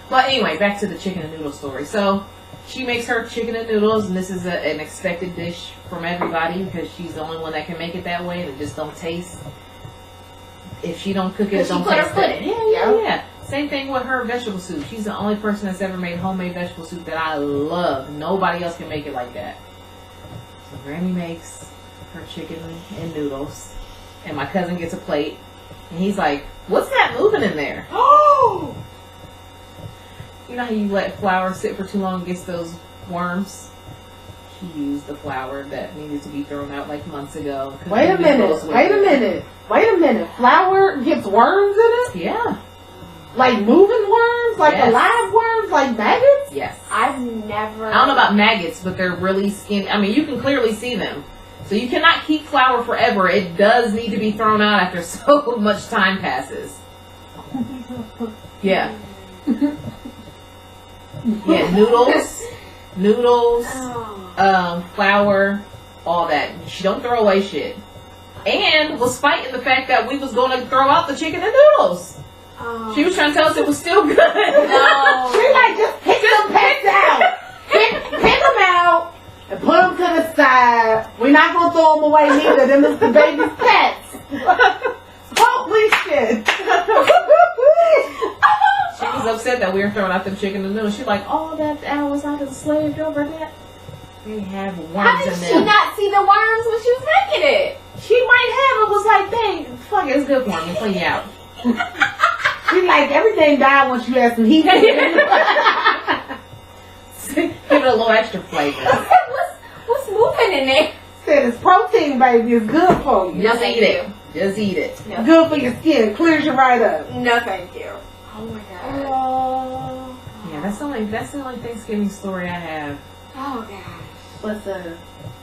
But anyway, back to the chicken and noodle story. So she makes her chicken and noodles, and this is an expected dish from everybody because she's the only one that can make it that way, and it just don't taste. If she don't cook it, it Because she don't put her taste foot good. in it. Yeah. Same thing with her vegetable soup. She's the only person that's ever made homemade vegetable soup that I love. Nobody else can make it like that. So Granny makes her chicken and noodles, and my cousin gets a plate, and he's like, "What's that moving in there?" Oh! You know how you let flour sit for too long and gets those worms? he used the flour that needed to be thrown out like months ago. Wait a minute. Flour gets worms in it? Yeah. Like moving worms? Like Yes. alive worms? Like maggots? Yes. I've never. I don't know about maggots, but they're really skinny. I mean, you can clearly see them. So you cannot keep flour forever. It does need to be thrown out after so much time passes. Yeah. Yeah, noodles, Oh. flour, all that. She don't throw away shit. And was fighting the fact that we was going to throw out the chicken and noodles. Oh. She was trying to tell us it was still good. No. She like, just pick them pets out. Pick them out and put them to the side. We're not going to throw them away neither. Them is the baby's pets. Holy shit. She was upset that we were throwing out them chicken and noodles. She's like, all that hours I done slaved over that. They have How worms did in she them. not see the worms when she was making it? She might have. It was like, dang, fuck it, it's good for me. Clean you out. She like, everything died once you had some heat. Give it a little extra flavor. What's moving in there? Said it's protein, baby. It's good for you. Just thank eat it. you. Just eat it. No. Good for your skin. Clears you right up. No, thank you. Oh my god. Oh, Yeah, that's the only Thanksgiving story I have. Oh gosh. listen.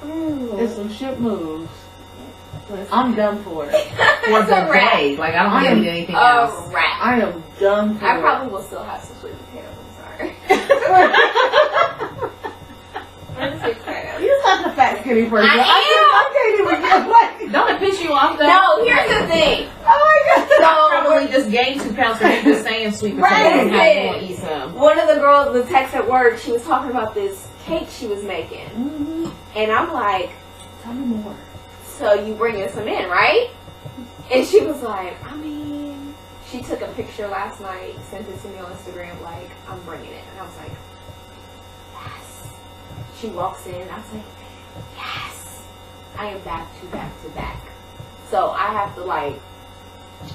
Ooh. It's some shit moves. Listen. I'm done for it. For It's the a wrap. day. Like, I don't want to eat anything A else. wrap. I am done for I it. probably will still have some sweet potatoes. I'm sorry. I'm sweet potatoes. You're such a fat skinny person. I I can't even get like. Don't it piss you off, though? No, here's the thing. Oh my god. I probably just gained 2 pounds for you just saying sweet potatoes Right. and how you want to eat some. One of the girls, the text at work, she was talking about this cake she was making. Mm-hmm. And I'm like, Tell me more. so you bringing some in, right? And she was like, I mean, she took a picture last night, sent it to me on Instagram, like, I'm bringing it. And I was like, yes. She walks in, I was like, yes. I am back to back to back. So I have to, like,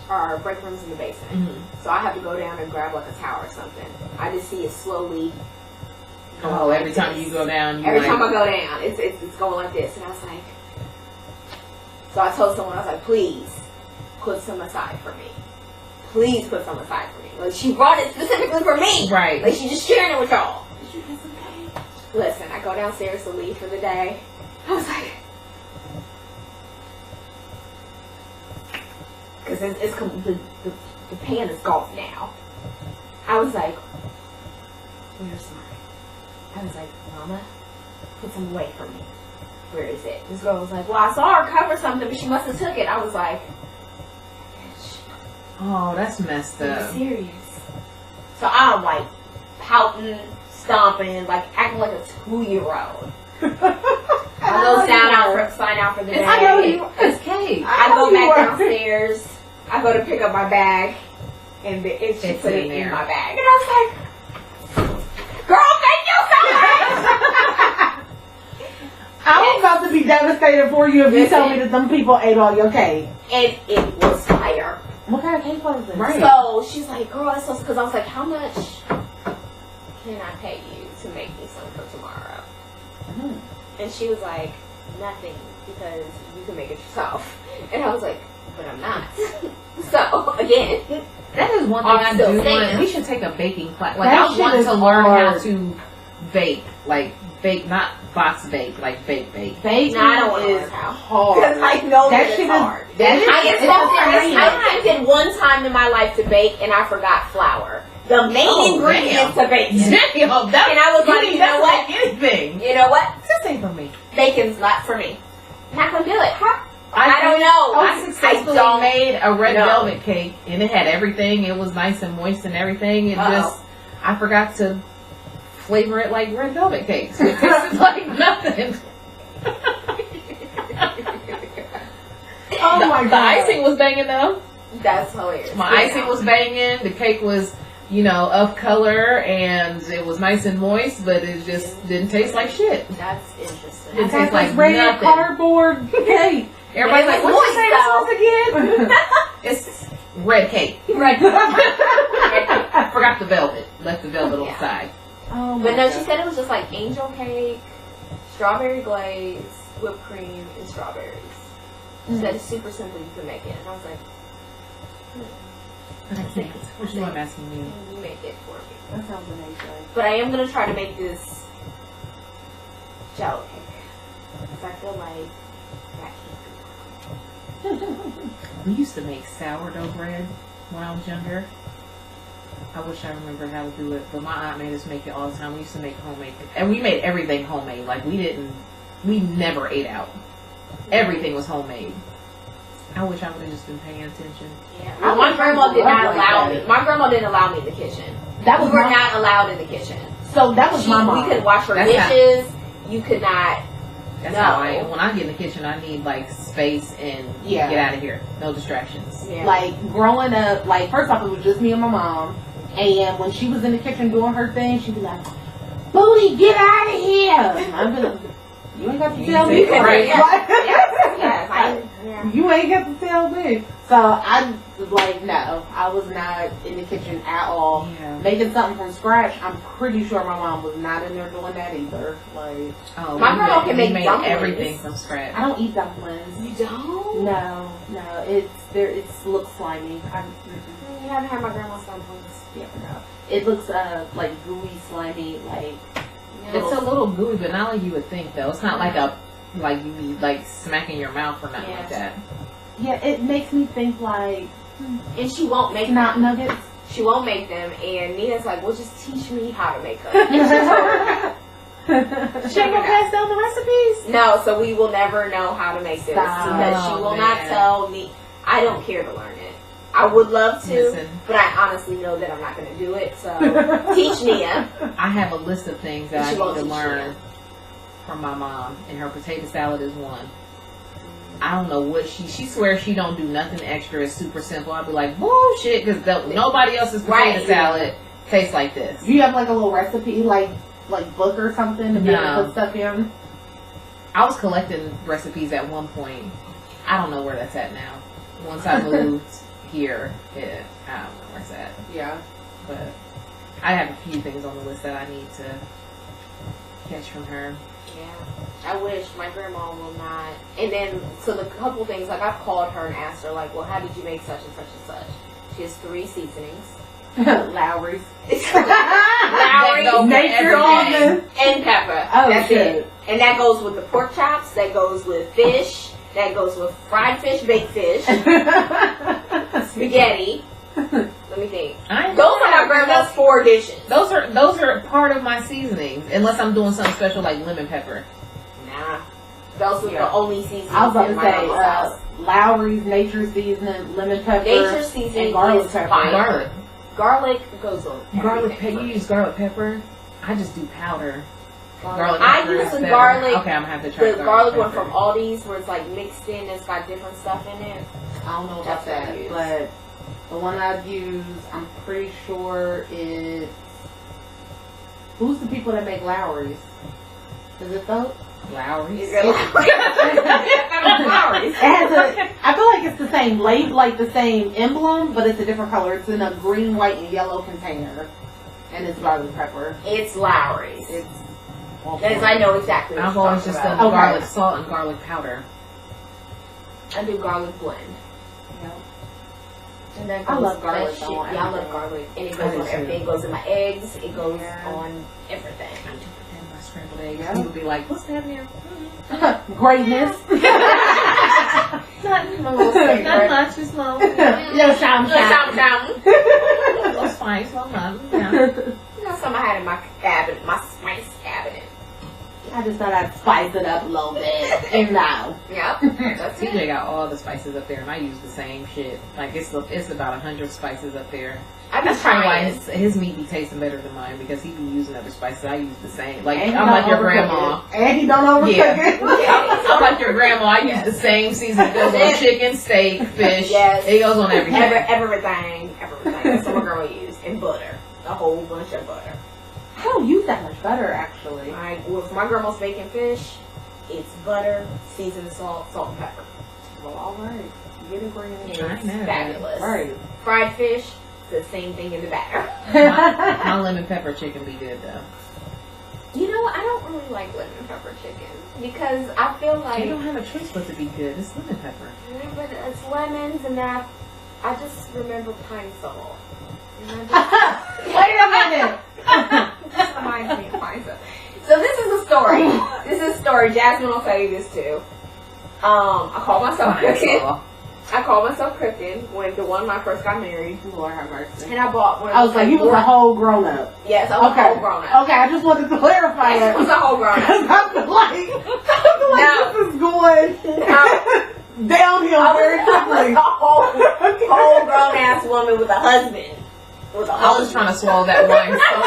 our break room's in the basement. Mm-hmm. So I have to go down and grab, like, a towel or something. I just see it slowly. Oh, every time you go down, you Every like, time I go down, it's going like this. And I was like, so I told someone, I was like, please put some aside for me. Please put some aside for me. Like, she brought it specifically for me. Right. Like, she just sharing it with y'all. Did you get some cake? Listen, I go downstairs to leave for the day. I was like, because the pan is gone now. I was like, where's mine? I was like, Mama, put some away for me. Where is it? This girl was like, well, I saw her cover something, but she must have took it. I was like, bitch, oh, that's messed are you up. serious? So I'm like pouting, stomping, like acting like a 2-year-old. I go sign out for the day. I know you. It's cake. I go back downstairs. I go to pick up my bag, and she It's put in it there. in my bag. And I was like, girl, thank you so much! I was about to be devastated for you if you Listen. told me that them people ate all your cake. And it was fire. What kind of cake was it? Right. So she's like, girl, that's so, because I was like, how much can I pay you to make me some for tomorrow? Mm-hmm. And she was like, nothing, because you can make it yourself. And I was like, but I'm not. So, again, That is one thing I'm I still do saying. want. We should take a baking class. Like, That I shit want is to learn how hard. to bake. Like, bake, not box bake, like bake. Baking No, I don't wanna learn is how. hard. because I know That that shit it's is- hard. that is- I it's attempted, a I attempted one time in my life to bake, and I forgot flour. The main Oh, ingredient damn. to baking. Damn, that, And I was like, you know that's what? like anything. You know what? This ain't for me. Bacon's not for me. Not gonna do it. Huh? I don't know. I successfully don't made a red know. velvet cake, and it had everything. It was nice and moist and everything. It just, I forgot to flavor it like red velvet cakes. It tasted like nothing. Oh my The god. icing was banging though. That's hilarious. My icing was banging. The cake was, you know, of color, and it was nice and moist, but it just didn't taste like shit. That's interesting. It I got tastes like this red nothing. cardboard cake. Everybody's like, It "What'd was you say this was again?" It's red cake. Right. I forgot the velvet. Left the velvet on Yeah. the side. Oh my But no, god. she said it was just like angel cake. strawberry glaze, whipped cream, and strawberries. She said it's super simple, you can make it. And I was like, I can't. Which is what I'm asking you. you make it for me. That sounds amazing. But I am going to try to make this jello cake. Because I feel like that can't be wrong. We used to make sourdough bread when I was younger. I wish I remembered how to do it, but my aunt made us make it all the time. We used to make homemade, and we made everything homemade. Like we never ate out. Everything was homemade. I wish I would have just been paying attention. Yeah. Well, my grandma did not allow me. My grandma didn't allow me in the kitchen. That was we were not allowed in the kitchen. So that was my mom. We couldn't wash her That's dishes. You could not. That's No. how when I get in the kitchen, I need like space and Yeah. get out of here. No distractions. Yeah. Like growing up, like first off, it was just me and my mom. And when she was in the kitchen doing her thing, she'd be like, "Booty, get out of here!" And I'd be like, "You ain't got to tell me." Right. Yes. You ain't got to tell me. So I was like, no, I was not in the kitchen at all. Yeah. Making something from scratch, I'm pretty sure my mom was not in there doing that either. Like, Oh, My grandma can make made dumplings. everything from scratch. I don't eat dumplings. You don't? No, it looks slimy. You haven't had my grandma's dumplings. Yeah, no. It looks like gooey, slimy, like It's a little gooey, but not like you would think though. It's not like you be like smacking your mouth or nothing like that. yeah. It makes me think like And she won't make not them. nuggets. She won't make them. And Nina's like, well, just teach me how to make them. And she told her no. She ain't gonna pass down the recipes. No, so we will never know how to make this. Stop. Because she will not Man. tell me. I don't care to learn it. I would love to, Listen. but I honestly know that I'm not going to do it. So teach Nia. I have a list of things that I She need won't to teach learn you. from my mom, and her potato salad is one. I don't know what she swears she don't do nothing extra. It's super simple. I'll be like, bullshit, because nobody else's potato Right. salad tastes like this. Do you have like a little recipe, like book or something to be able to No. put stuff in? I was collecting recipes at one point. I don't know where that's at now. Once I moved here, yeah, I don't know where it's at. Yeah. But I have a few things on the list that I need to catch from her. Yeah, I wish my grandma will not. And then, so the couple things, like I've called her and asked her, like, well, how did you make such and such and such? She has 3 seasonings. Lowry's. Lowry, That go for Nature everything. almond. and pepper. Oh, That's shit. it. And that goes with the pork chops. That goes with fish. That goes with fried fish, baked fish, spaghetti. Let me think. Those are my grandma's 4 dishes. Those are part of my seasonings, unless I'm doing something special like lemon pepper. Nah. Those were the only seasonings I was about in to my say, grandma's house. Lowry's, Nature Seasoning, lemon pepper, Nature seasoning and garlic is pepper. fire. Garlic. Garlic goes on Garlic everything. pepper. You use garlic pepper? I just do powder. Garlic I pepper use is the better. garlic. Okay, I'm gonna have to try The garlic one pepper. from Aldi's, where it's like mixed in, it's got different stuff in it. I don't know about That's what I that, use. but the one I've used, I'm pretty sure is. Who's the people that make Lowry's? Is it those? Lowry's. Is it Lowry's? It has a. I feel like it's the same label, like the same emblem, but it's a different color. It's in a green, white, and yellow container, and it's garlic pepper. It's Lowry's. It's. Because I know exactly what I've you're always talking just done about. Okay. garlic salt and garlic powder. I do garlic blend. And that I goes, love garlic, that shit. though, on Yeah, I love everything. garlic. And it I goes do on too. everything. It goes in my eggs. It goes Yeah. on everything. I do put that in my scrambled eggs. Yeah. People be like, "What's that in there?" Greatness. Nothing. My little steak, Not right? much. Just low. Yo, sham, Down, down. Little spice. Well done. Yeah. You know, something I had in my cabinet, my spice cabinet. I just thought I'd spice it up a little bit. And now. Yep. That's TJ it. got all the spices up there, and I use the same shit. Like it's about 100 spices up there. I've That's been probably why trying. his meat be tasting better than mine because he be using other spices. I use the same. Like And he I'm don't like your overcook grandma. it. And he don't overcook Yeah. it. I'm like your grandma. I use the same season. It goes on chicken, steak, fish. Yes. It goes on everything. Everything. That's what my grandma used. And butter. A whole bunch of butter. I don't use that much butter, actually. With my grandma's making fish, it's butter, seasoned salt, salt and pepper. Well, all right. Get it, bring it in. I know. Fabulous. Right. Fried fish, the same thing in the batter. My lemon pepper chicken be good though. You know what? I don't really like lemon pepper chicken because I feel like You don't have a choice but to be good. It's lemon pepper. yeah, but it's lemons, and then I just remember pine sol. And I Wait a minute. just reminds me of pine sol. So this is a story. This is a story. Jasmine will tell you this too. I called myself cooking. I called myself cooking when the one when I first got married. Lord have mercy. And I bought one of I was like, you was a whole grown up. Yes, I was a whole grown up. Okay, I just wanted to clarify I was that. a whole grown Because up. I feel like this is going downhill I very was a quickly. whole grown ass woman with a husband. I was trying to swallow that wine so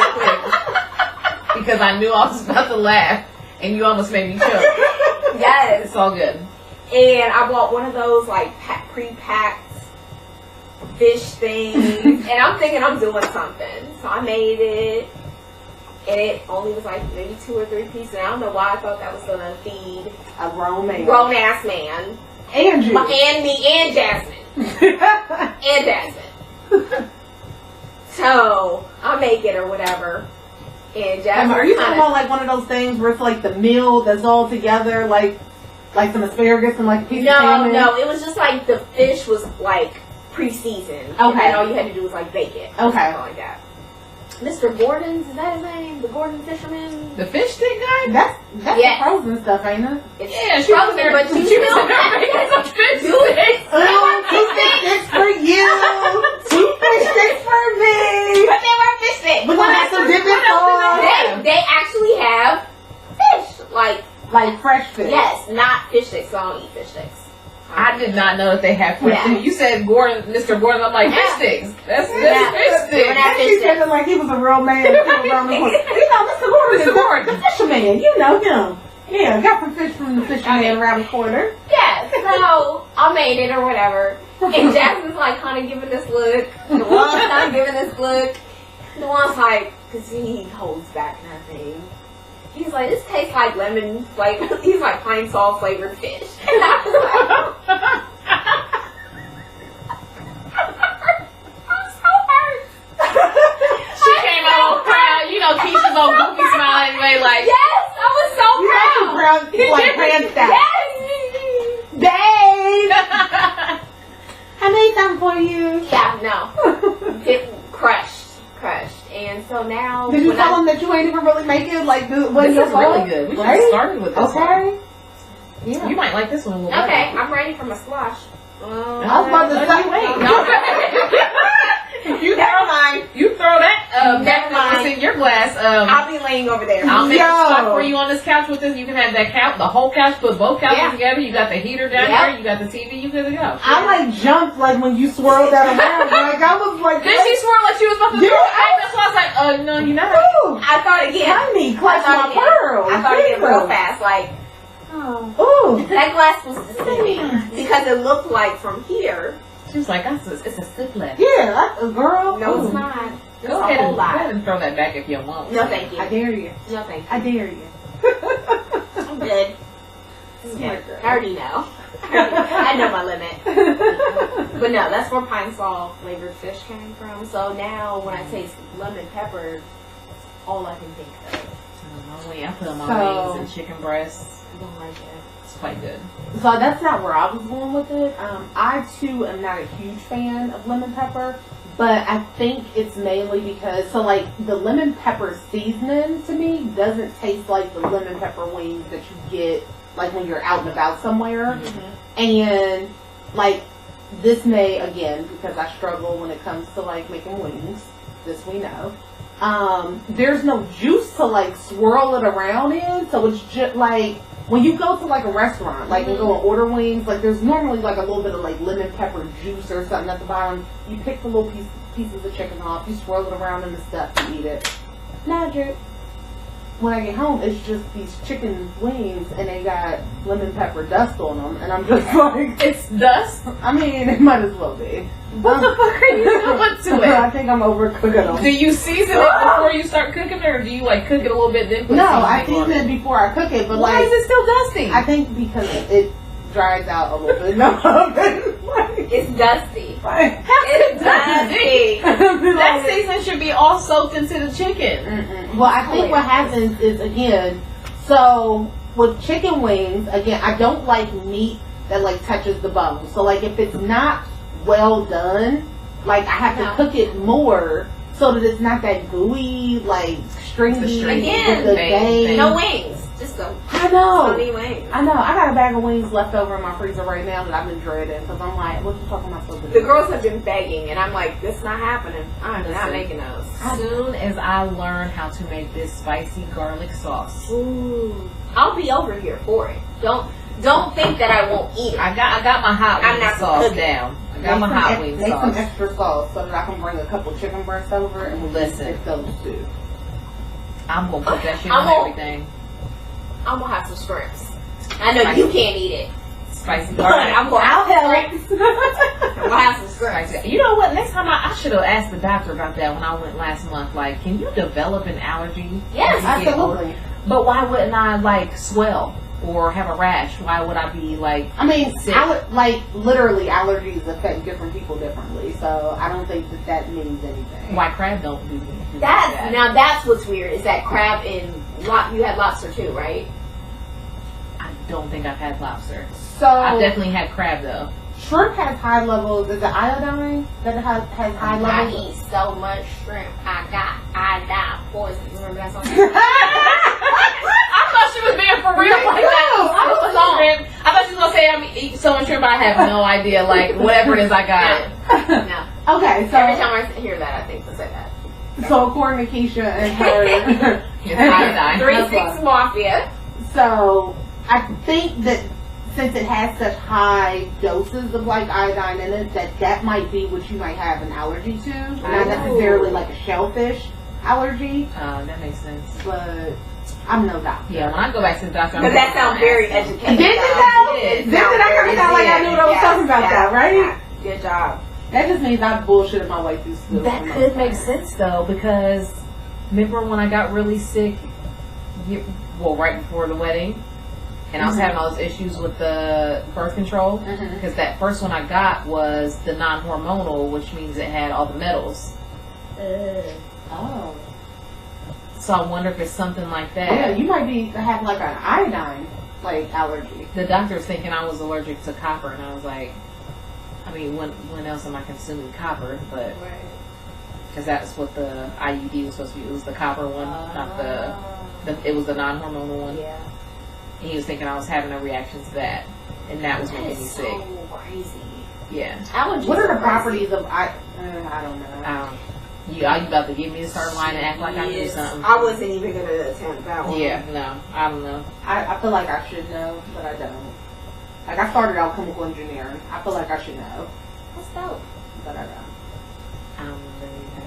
quick because I knew I was about to laugh, and you almost made me choke. Yes. It's all good. And I bought one of those like pre-packed fish things, and I'm thinking I'm doing something. So I made it, and it only was like maybe 2 or 3 pieces. And I don't know why I thought that was gonna feed A grown man. grown ass man, And you. and me, and Jasmine, and Jasmine. So I make it or whatever, and Jasmine. Are you talking about like one of those things where it's like the meal that's all together, like some asparagus and like a piece of salmon? No, it was just like the fish was like pre-seasoned. Okay. And then all you had to do was like bake it. Or Okay. something like that. Mr. Gordon's, is that his name? The Gordon Fisherman? The fish stick guy? That's Yes. the frozen stuff, ain't it? It's Yeah, she was frozen, there, but you she was still there making some fish do it. sticks. Oh, 2 fish sticks for you. 2 fish sticks for me. But they were fish sticks. We're gonna have some dipping sauce. They actually have fish. Like fresh fish. Yes, not fish sticks. So I don't eat fish sticks. I did not know that they have fish Yeah. sticks. You said Gordon, Mr. Gordon. I'm like, fish Yeah. sticks. That's Yeah. fish sticks. We're not And he said it like he was a real man. Mr. Gordon is Mr. Gordon. the fisherman. You know him. Yeah, got some fish from the fisherman around the corner. Yeah, so I made it or whatever. And Jasmine's like kind of giving this look. The one's kind of giving this look. The one's like, because he holds back nothing. He's like, this tastes like lemon, like, he's like pine sol flavored fish. And I was like, I'm so hurt. She came out all proud. You know, Keisha's all goofy smile anyway, like, Yes, I was so proud. Like pranced out. Yes. Babe, I made something for you. Yeah, no. It crushed. And so now. Did you when tell him that you ain't even really make it? Like, this is really good. We should have started with this one. Okay. Yeah. You might like this one a little Okay, better. I'm ready for my squash. I was about to say, Never mind. You throw that Never mind. in your glass. I'll be laying over there. I'll make a Yo. spot for you on this couch with this. You can have that couch, the whole couch, put both couches Yeah. together. You got the heater down Yep. there. You got the TV. You good to go. I like jumped like when you swirled that around. Like I was like, Did she swirl like she was about to Yeah. throw it? That's why I was like, no, you're not. Ooh, I thought again. honey, I clutch thought my again. pearls. I thought again real fast. Like, Ooh. that glass was deceiving because it looked like from here. She was like, it's a sip left. Yeah, girl. No, Ooh. it's not. It's Go a ahead, whole and, go lot. ahead and throw that back if you want. No, thank you. I dare you. No, thank you. I dare you. I'm good. Smart girl. I already know. I know my limit. But no, that's where pine sol flavored fish came from. So now when I taste lemon pepper, all I can think of. I put them on So- wings and chicken breasts. I don't like it. It's quite good. So that's not where I was going with it. I too am not a huge fan of lemon pepper, but I think it's mainly because like the lemon pepper seasoning to me doesn't taste like the lemon pepper wings that you get like when you're out and about somewhere. Mm-hmm. And like this may again because I struggle when it comes to like making wings. This we know. There's no juice to like swirl it around in, so it's just like when you go to like a restaurant, like and go and order wings, like there's normally like a little bit of like lemon pepper juice or something at the bottom. You pick the little pieces of chicken off, you swirl it around in the stuff, you eat it. Magic. When I get home, it's just these chicken wings and they got lemon pepper dust on them, and I'm just like, It's dust? I mean, it might as well be. What the fuck are you doing to it? I think I'm overcooking them. Do you season it before you start cooking it, or do you like cook it a little bit then put No, I seasoning on season it before I cook it, but Why like is it still dusty? I think because dries out a little bit in the oven. Like, It's dusty. like, It's dusty. That season should be all soaked into the chicken. mm-mm. Well, I think what happens is, again, so with chicken wings, again, I don't like meat that like touches the bone. So like if it's not well done, like I have to cook it more so that it's not that gooey, like stringy. Again, with the vein. No wings. Just a I know. funny wings. I know. I got a bag of wings left over in my freezer right now that I've been dreading because I'm like, what the fuck am I supposed to do? The girls have been begging, and I'm like, this not happening. I'm not Listen. making those. As soon as I learn how to make this spicy garlic sauce, Ooh. I'll be over here for it. Don't think that I won't eat it. I got my hot I'm wing not sauce cooking. down. I got my hot wing Make some sauce. extra sauce so that I can bring a couple chicken breasts over and we'll Listen. fix those too. I'm gonna put that shit I'm on gonna- everything. I'm gonna have some shrimps. I know you can't eat it, Spicy but garlic. I'm gonna I'll have help. shrimps. I'm gonna have some shrimps. Spicy. You know what? Next time I should have asked the doctor about that when I went last month. Like, can you develop an allergy? Yes, as you get older? Absolutely. But why wouldn't I like swell or have a rash? Why would I be like? I mean, Sick. like literally allergies affect different people differently. So I don't think that means anything. Why crab don't do That's that? now that's what's weird. Is that crab in you had lobster too, right? I don't think I've had lobster. So I've definitely had crab though. shrimp has high levels. Is it iodine that has high I levels? eat so much shrimp. I got poison. Remember that song? I thought she was being for real like that. I was on shrimp. I thought she was gonna say I'm eating so much shrimp. I have no idea. Like whatever it is, I got it. No. Okay, so Every time I hear that, I think to say that. so according to Keisha and her, It's iodine. 3-6 Mafia. so I think that since it has such high doses of like iodine in it, that might be what you might have an allergy to. Not necessarily like a shellfish allergy, That makes sense. but I'm no doctor. Yeah, when I go back to the doctor, Because that sounds very educated. Did it though? It Did it? I kind of sound like I knew what I was talking about that, right? Good job. That just means I bullshitted my way through school. That could make sense though, because remember when I got really sick, right before the wedding, and I was having all those issues with the birth control, because that first one I got was the non-hormonal, which means it had all the metals. Oh. So I wonder if it's something like that. Yeah, you might have like an iodine like allergy. The doctor's thinking I was allergic to copper, and I was like, I mean, when else am I consuming copper? But because that's what the IUD was supposed to be. It was the copper one, not the. It was the non-hormonal one. Yeah. And he was thinking I was having a reaction to that, and that was That making me is sick. so crazy. Yeah. Allergies What are the crazy. properties of I don't know. You about to give me a start line and act like I knew Yes. something? I wasn't even going to attempt that one. Yeah, no, I don't know. I feel like I should know, but I don't. Like I started out chemical engineering. I feel like I should know, That's dope. but I don't. I don't know either.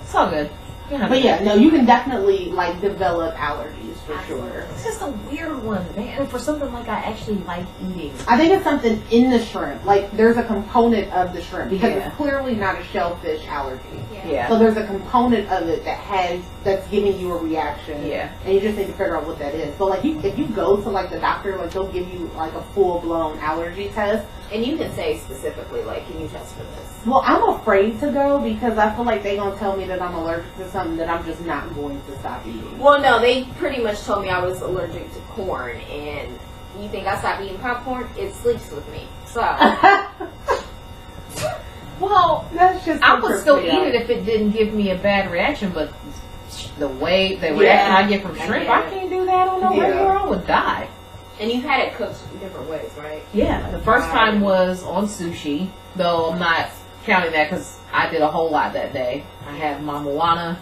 It's all good. But yeah, no, you can definitely like develop allergies for sure. It's just a weird one, man. For something like I actually like eating. I think it's something in the shrimp. Like there's a component of the shrimp because Yeah. it's clearly not a shellfish allergy. Yeah. So there's a component of it that's giving you a reaction. Yeah. And you just need to figure out what that is. So like if you go to like the doctor, like they'll give you like a full blown allergy test. And you can say specifically, like, can you test for this? Well, I'm afraid to go because I feel like they're gonna tell me that I'm allergic to something that I'm just not going to stop eating. Well, no, they pretty much told me I was allergic to corn, and you think I stopped eating popcorn? It sleeps with me. So, Well, That's just I would still eat out. it if it didn't give me a bad reaction, but the reaction I get from shrimp, I can't do that on no regular. I would die. and you've had it cooked different ways, right? Yeah, the first time was on sushi, though I'm not counting that because I did a whole lot that day. I had Mama Wana.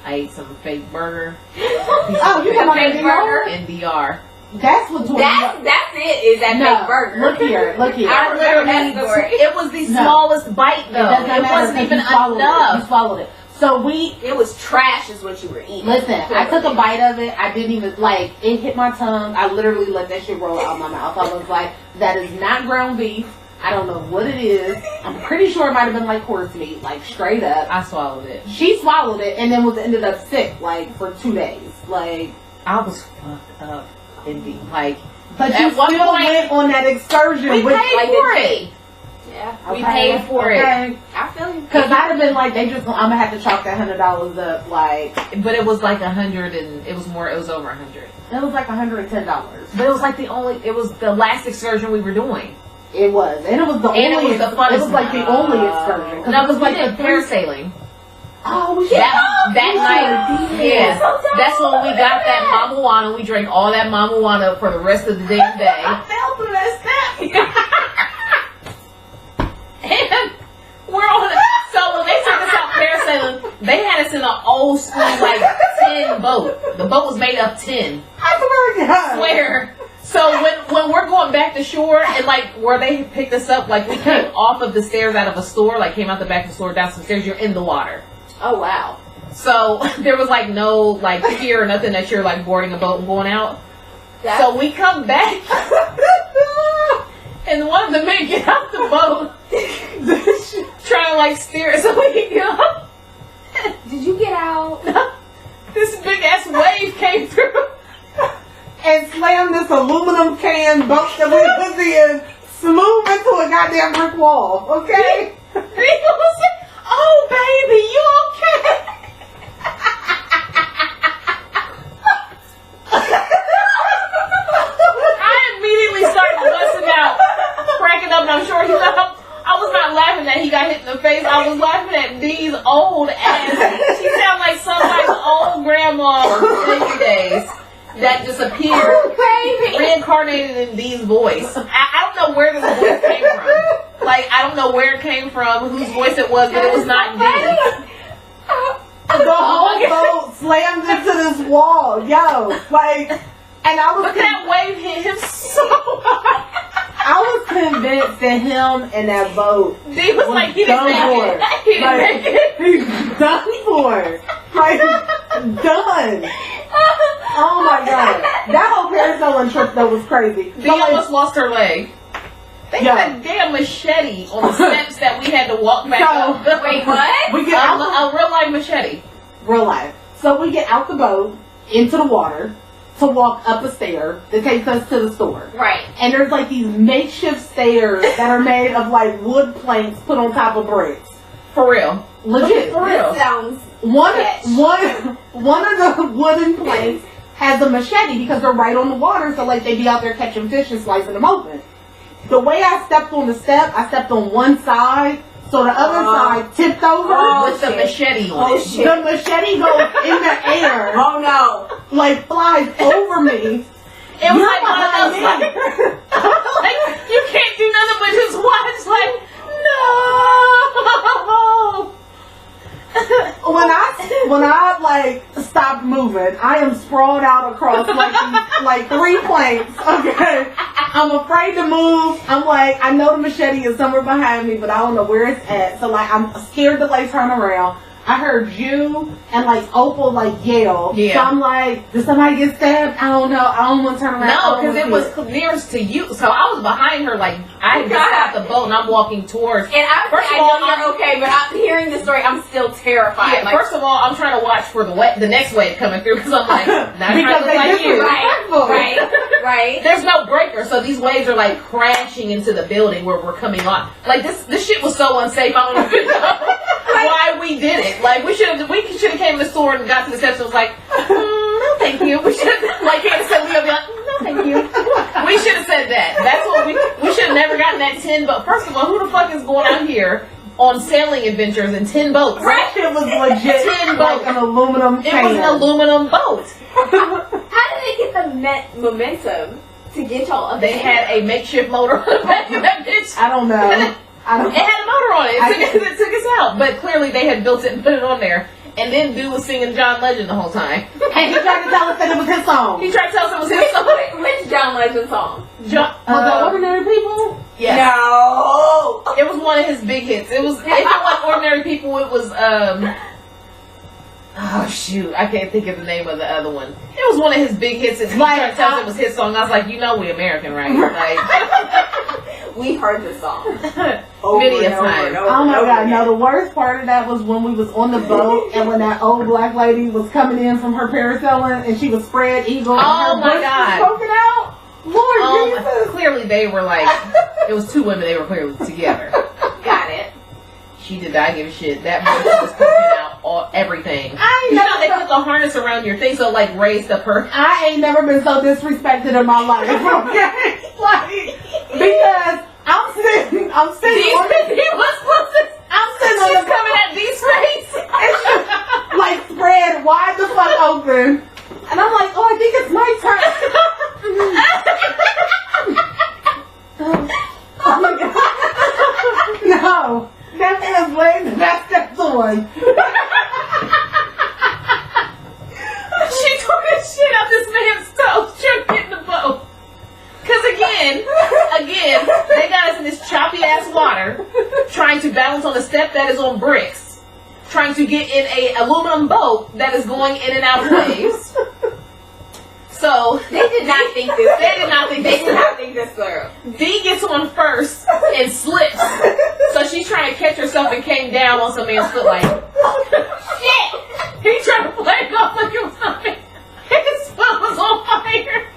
I ate some fake burger. Oh, you talking about fake in burger DR? in DR. That's what That's it. Is that fake burger? Look here. I remember that story. It was the No. smallest bite though. It doesn't It matter wasn't because even you swallowed it. You enough. swallowed it. So It was trash, is what you were eating. listen, I took a bite of it. I didn't even, like, it hit my tongue. I literally let that shit roll out my mouth. I was like, that is not ground beef. I don't know what it is. I'm pretty sure it might have been like horse meat, like straight up. I swallowed it. She swallowed it and then ended up sick, like, for 2 days. Like, I was fucked up. But At you one still point, went on that excursion. we with, paid like for the it. Yeah. We paid for it. okay. I feel you. Because I'd have been like, I'm gonna have to chalk that $100 up. Like, But it was like 100, and it was more. It was over 100. it was like $110. But it was like it was the last excursion we were doing. It was, and it was the And it only. was the funnest It was like the only excursion. 'Cause No, it was like we the did parasailing. Oh, we That night, yeah. So That's when we got that mamawana. We drank all that mamawana for the rest of the damn day. I fell through that step. And we're on it. So when they took us out parasailing, they had us in an old school like tin boat. The boat was made of tin. I swear to God. Swear. So when we're going back to shore and like where they picked us up, like we came off of the stairs out of a store, like came out the back of the store, down some stairs, you're in the water. Oh wow. So there was like no like fear or nothing that you're like boarding a boat and going out. So we come back and one of the men get out the boat trying to like steer it so we can get up. Did you get out? This big ass wave came through. And slammed this aluminum can boat that we was in smooth into a goddamn brick wall. Okay? He was like, oh baby, you okay? I immediately started busting out, cracking up, and I'm sure I was not laughing that he got hit in the face. I was laughing at Dee's old ass. She sounded like somebody's old grandma from 50 days that disappeared, reincarnated in Dee's voice. I don't know where this voice came from. Like, I don't know where it came from, whose voice it was, but it was not Dee. The whole boat slammed into this wall. Yo, like, and I was But that wave hit him so hard. I was convinced that him and that boat Dee was like, he didn't done for. make it. He didn't Like, make it. he's done for. Like, done. Oh my God. That whole parasailing trip though was crazy. Dee almost lost her leg. They had a damn machete on the steps that we had to walk back up. Wait, what? We get out A real life machete. real life. So we get out the boat into the water to walk up a stair that takes us to the store. Right. And there's like these makeshift stairs that are made of like wood planks put on top of bricks. For real. Legit. For real. This sounds One of the wooden planks has a machete because they're right on the water, so like they be out there catching fish and slicing them open. The way I stepped on the step, I stepped on one side, so the other side tipped over with the machete on it. The machete goes in the air, Oh no. like flies over me. It was You're like one of behind those, me. like you can't do nothing but just watch, like, no. When I like stopped moving, I am sprawled out across like 3 planks. Okay, I'm afraid to move. I'm like, I know the machete is somewhere behind me, but I don't know where it's at. So like, I'm scared to like turn around. I heard you and like Opal like yell. Yeah. So I'm like, did somebody get stabbed? I don't know. I don't want to turn around. No, because it was nearest to you. So I was behind her, like, I had just got the boat and I'm walking towards. And First I of all, know you're okay, but I'm hearing the story. I'm still terrified. Yeah, Like, first of all, I'm trying to watch for the next wave coming through because I'm like, not trying Because to they look like you. right. There's no breaker, so these waves are like crashing into the building where we're coming on. Like this shit was so unsafe. I don't even know why we did it. Like we should have came to the store and got to the steps and was like, no, thank you. We should have like said Leo be like, no, thank you. We should have said that. That's what we should have never gotten that tin. But first of all, who the fuck is going out here on sailing adventures in tin boats? That shit was legit. Tin Like boat. an aluminum It can. was an aluminum boat. how did they get the momentum to get y'all up They there? had a makeshift motor on the back of that bitch. I don't know. I don't It had a motor on it. It took us out. But clearly they had built it and put it on there. And then dude was singing John Legend the whole time. And he tried to tell us that it was his song. He tried to tell us it was his song. Which John Legend song? John, Was it Ordinary People? yes. No. It was one of his big hits. It was, if it wasn't Ordinary People, it was, oh shoot, I can't think of the name of the other one. It was one of his big hits. And he tried to tell us it was his song. I was like, you know we American, right? Like, We heard the song. many a time. Oh my God, no, the worst part of that was when we was on the boat and when that old black lady was coming in from her parasailing and she was spread eagle and Oh her my bush God. was poking out. Lord Jesus. Clearly they were like, it was two women, they were clearly together. Got it. She did not give a shit. That bitch was cooking out everything. You know they put the harness around your thing so it like raised up her. I ain't never been so disrespected in my life. Okay? Like, because I'm sitting I'm sitting on the coming at these face. and she's like spread wide the fuck open. And I'm like, oh, I think it's my turn. Oh my god. No. That man's laying the best steps on. She tore the shit out this man's toes trying to get in the boat. Cause again, they got us in this choppy ass water, trying to balance on a step that is on bricks, trying to get in a aluminum boat that is going in and out of waves. So They did not think this. they did not think They this did through. not think this through. D gets on first and slips. So she's trying to catch herself and came down on some man's foot like, shit! He tried to play it off like it was nothing. His foot was on fire.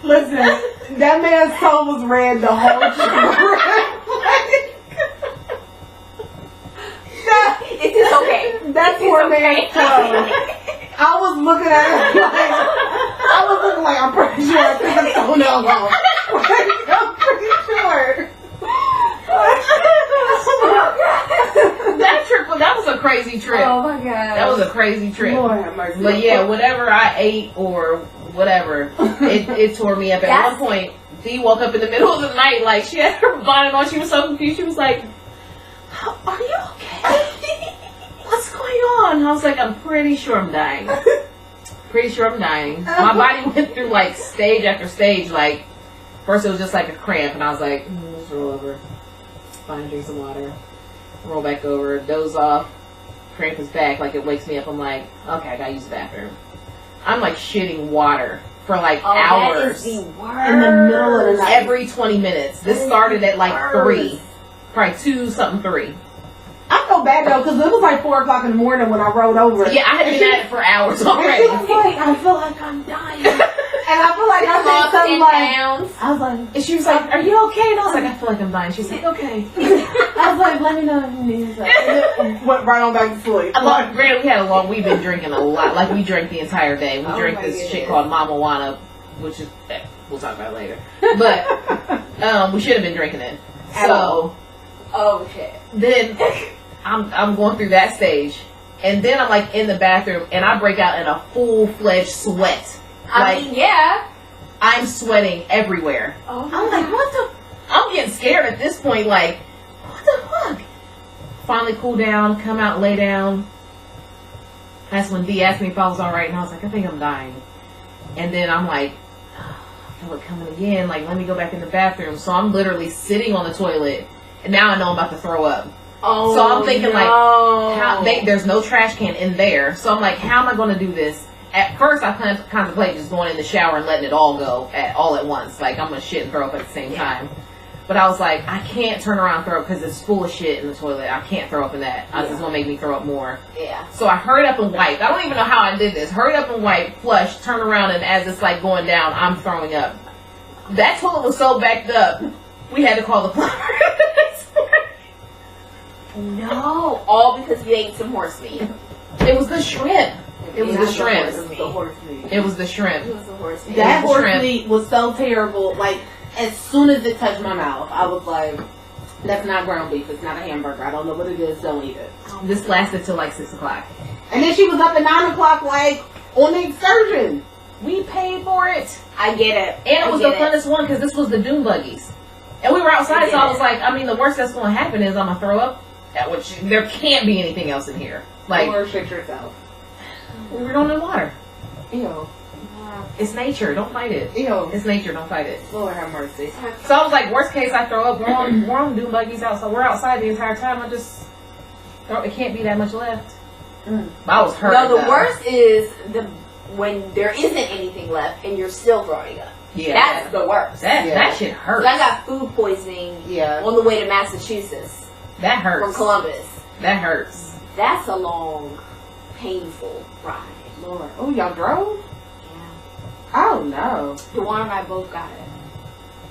Listen, that man's soul was red the whole trip. It's okay. That poor man's toe. I was looking at it like, I'm pretty sure I think it's so no long. I'm pretty sure. That was a crazy trip. Oh my god. That was a crazy trip. Lord have mercy. But yeah, whatever I ate or whatever, it tore me up. At one point, Dee woke up in the middle of the night, like she had her bonnet on. She was so confused. She was like, "Are you okay? What's going on?" I was like, "I'm pretty sure I'm dying. Pretty sure I'm dying." My body went through like stage after stage. Like first it was just like a cramp, and I was like, "Just roll over, fine, drink some water, roll back over, doze off." Cramp is back. Like it wakes me up. I'm like, okay, I gotta use the bathroom. I'm like shitting water for like hours. That is the worst. In the middle of the night. Every 20 minutes. This started at like 3. Probably 2-3. I felt bad though, because it was like 4 o'clock in the morning when I rode over. Yeah, I had been at it for hours And already. she was like, I feel like I'm dying. And I feel like I said Lost something 10 like, pounds. I was like, And she was like, "Are you okay?" And I was like, "I feel like I'm dying." She's like, "Okay." I was like, let me know if you need something. Went right on back to sleep. Granted, we've been drinking a lot. Like we drank the entire day. We drank my this shit goodness. called Mama Wana, which is we'll talk about it later. But we should have been drinking it. So Oh shit. then I'm going through that stage, and then I'm like in the bathroom, and I break out in a full-fledged sweat. I mean, yeah. I'm sweating everywhere. Oh I'm like, what the? I'm getting scared at this point. Like, what the fuck? Finally cool down, come out, lay down. That's when Dee asked me if I was alright, and I was like, I think I'm dying. And then I'm like, I feel it coming again. Like, let me go back in the bathroom. So I'm literally sitting on the toilet, and now I know I'm about to throw up. Oh, So I'm thinking no. there's no trash can in there. So I'm like, how am I going to do this? At first, I contemplated just going in the shower and letting it all go all at once. Like, I'm going to shit and throw up at the same time. But I was like, I can't turn around and throw up because it's full of shit in the toilet. I can't throw up in that. It's going to make me throw up more. Yeah. So I hurried up and wiped. I don't even know how I did this. Hurried up and wiped, flushed, turn around, and as it's like going down, I'm throwing up. That toilet was so backed up, we had to call the plumber. No. All because you ate some horse meat. It was the shrimp. It was the shrimp. It was the horse meat. It was the shrimp. It was the horse meat. That was horse shrimp. meat was so terrible. Like, as soon as it touched my mouth, I was like, that's not ground beef. It's not a hamburger. I don't know what it is. Don't eat it. This lasted till like 6 o'clock. And then she was up at 9 o'clock, like, on the excursion. We paid for it. I get it. And it was the funnest one because this was the dune buggies. And we were outside, so I was like, I mean, the worst that's going to happen is I'm going to throw up. Which there can't be anything else in here. Like, Or shit yourself. we were going in water. Ew. It's nature. Don't fight it. Ew. It's nature. Don't fight it. Lord have mercy. So I was like, worst case, I throw up. We're on dune buggies outside. We're outside the entire time. It can't be that much left. I was hurt. No, the worst is when there isn't anything left and you're still throwing up. Yeah. That's the worst. That shit hurts. I got food poisoning on the way to Massachusetts That hurts. from Columbus. That hurts. That's a long, painful ride. Lord. Oh, y'all drove? Yeah. Oh no. Dewan and I both got it.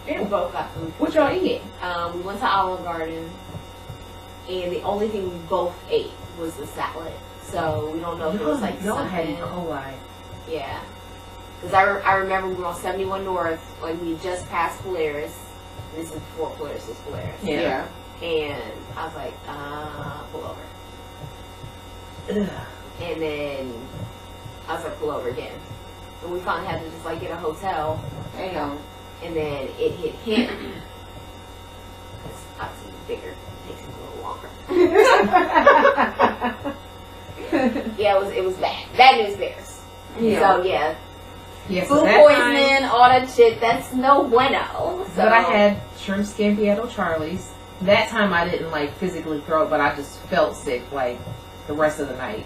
Yeah. We both got food. What y'all eat? We went to Olive Garden, and the only thing we both ate was the salad. So we don't know if it was like y'all had something. E. coli. Yeah. Because I remember we were on 71 North, like we just passed Polaris. This is before Polaris was Polaris. Yeah. And I was like, pull over. Ugh. And then I was like, pull over again. And we finally had to just like get a hotel. Damn. And then it hit him. Because obviously he's bigger. It takes him a little longer. Yeah, it was bad. Bad news bears. Yeah. So yeah. Yeah, so Food that poisoning, time, all that shit, that's no bueno. So. but I had shrimp scampi at O'Charlie's. That time I didn't like physically throw up, but I just felt sick like the rest of the night.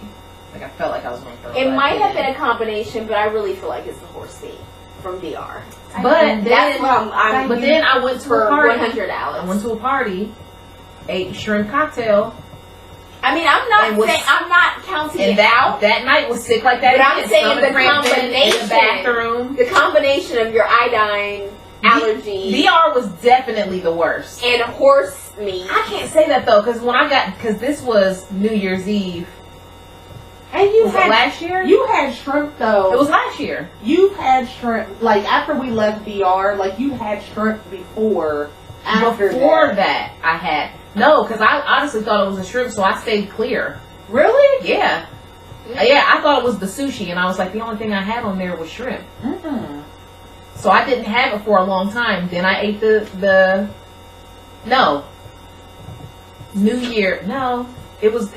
Like I felt like I was going to throw up. It but I might have didn't. been a combination, but I really feel like it's the horse meat from DR. But That's then, what I'm but then I went to for a party. $100. I went to a party, ate shrimp cocktail, I mean, I'm not and was- saying I'm not counting and it that out. that night was sick like that. But I'm again. saying Stomach the cramping in combination. the bathroom. The combination of your iodine allergy DR was definitely the worst. and horse meat. I can't say that though, because this was New Year's Eve. And you Was it had last year? you had shrimp though. It was last year. You had shrimp like after we left DR. Like you had shrimp before. After Before that, I had no, because I honestly thought it was a shrimp, so I stayed clear. Really? Yeah, yeah. I thought it was the sushi, and I was like, the only thing I had on there was shrimp. Mm-mm. So I didn't have it for a long time. Then I ate the New Year. No, it was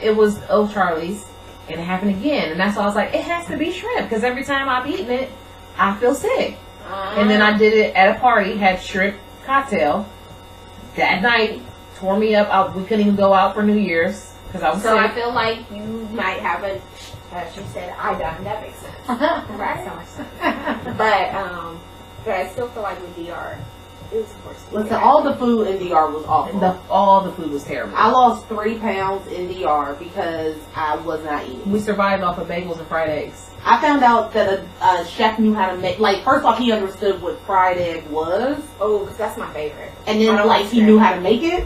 O'Charlie's, and it happened again, and that's why I was like, it has to be shrimp because every time I've eaten it, I feel sick. And then I did it at a party, had shrimp cocktail. That night tore me up. We couldn't even go out for New Year's because I was So I sick. feel like you might have a, as you said, iodine. That makes sense. Right, so much sense. But I still feel like with DR, it was horse meat. Listen, all the food in DR was awful. All the food was terrible. I lost 3 pounds in DR because I was not eating. We survived off of bagels and fried eggs. I found out that a chef knew how to make, like, first off, he understood what fried egg was, Oh, because that's my favorite. and I then, don't like, like he shrimp. knew how to make it.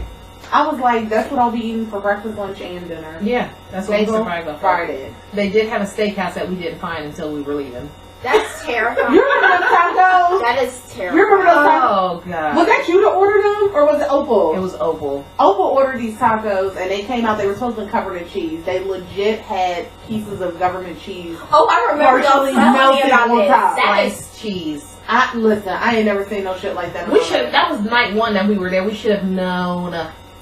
I was like, that's what I'll be eating for breakfast, lunch, and dinner. Yeah, that's what we Bagel, survived off of. fried egg. They did have a steakhouse that we didn't find until we were leaving. That's terrifying. You remember those tacos? That is You terrible. remember those tacos? Oh god. Was that you that ordered them, or was it Opal? It was Opal. Opal ordered these tacos, and they came out, they were supposed to be covered in cheese. They legit had pieces of government cheese. Oh, I remember y'all Partially telling me melted about on this. top. That is Sliced cheese. Listen, I ain't never seen no shit like that. in We my should. life. That was night one that we were there. We should have known.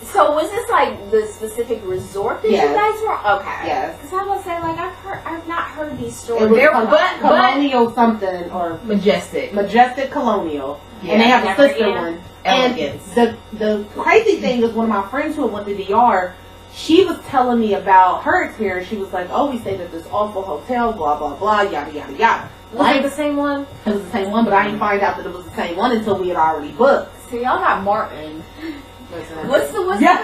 So was this like the specific resort that Yes. you guys were? Okay. Yes. Because I was saying like I've not heard these It stories. was There- but Colonial something, or Majestic. Majestic Colonial. Yeah, And they have a never sister again. one. Elegance. And the crazy thing is, one of my friends who went to DR, she was telling me about her experience. She was like, oh, we stayed at this awful hotel, blah, blah, blah, yada, yada, yada. Was it the same one? It was the same one, but I didn't find out that it was the same one until we had already booked. So y'all got Martin. Listen. What's the Yeah.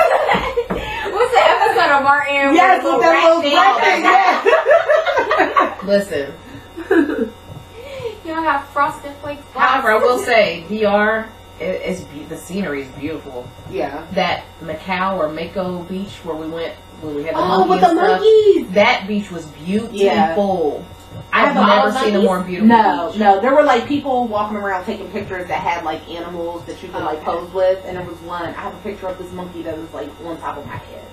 what's the episode of Martin? Yes, with with the that little rat bracket, yes. Listen. Y'all have frosted flakes. However, I will say, DR the scenery is beautiful. Yeah. That Macau or Mako beach where we went, where we had the Oh, monkey with and the stuff, monkeys. that beach was beautiful. Yeah. I've Have never all seen a monkeys? more beautiful No, beach. no. There were like people walking around taking pictures that had like animals that you could like Okay. pose with, and there was one. I have a picture of this monkey that was like on top of my head.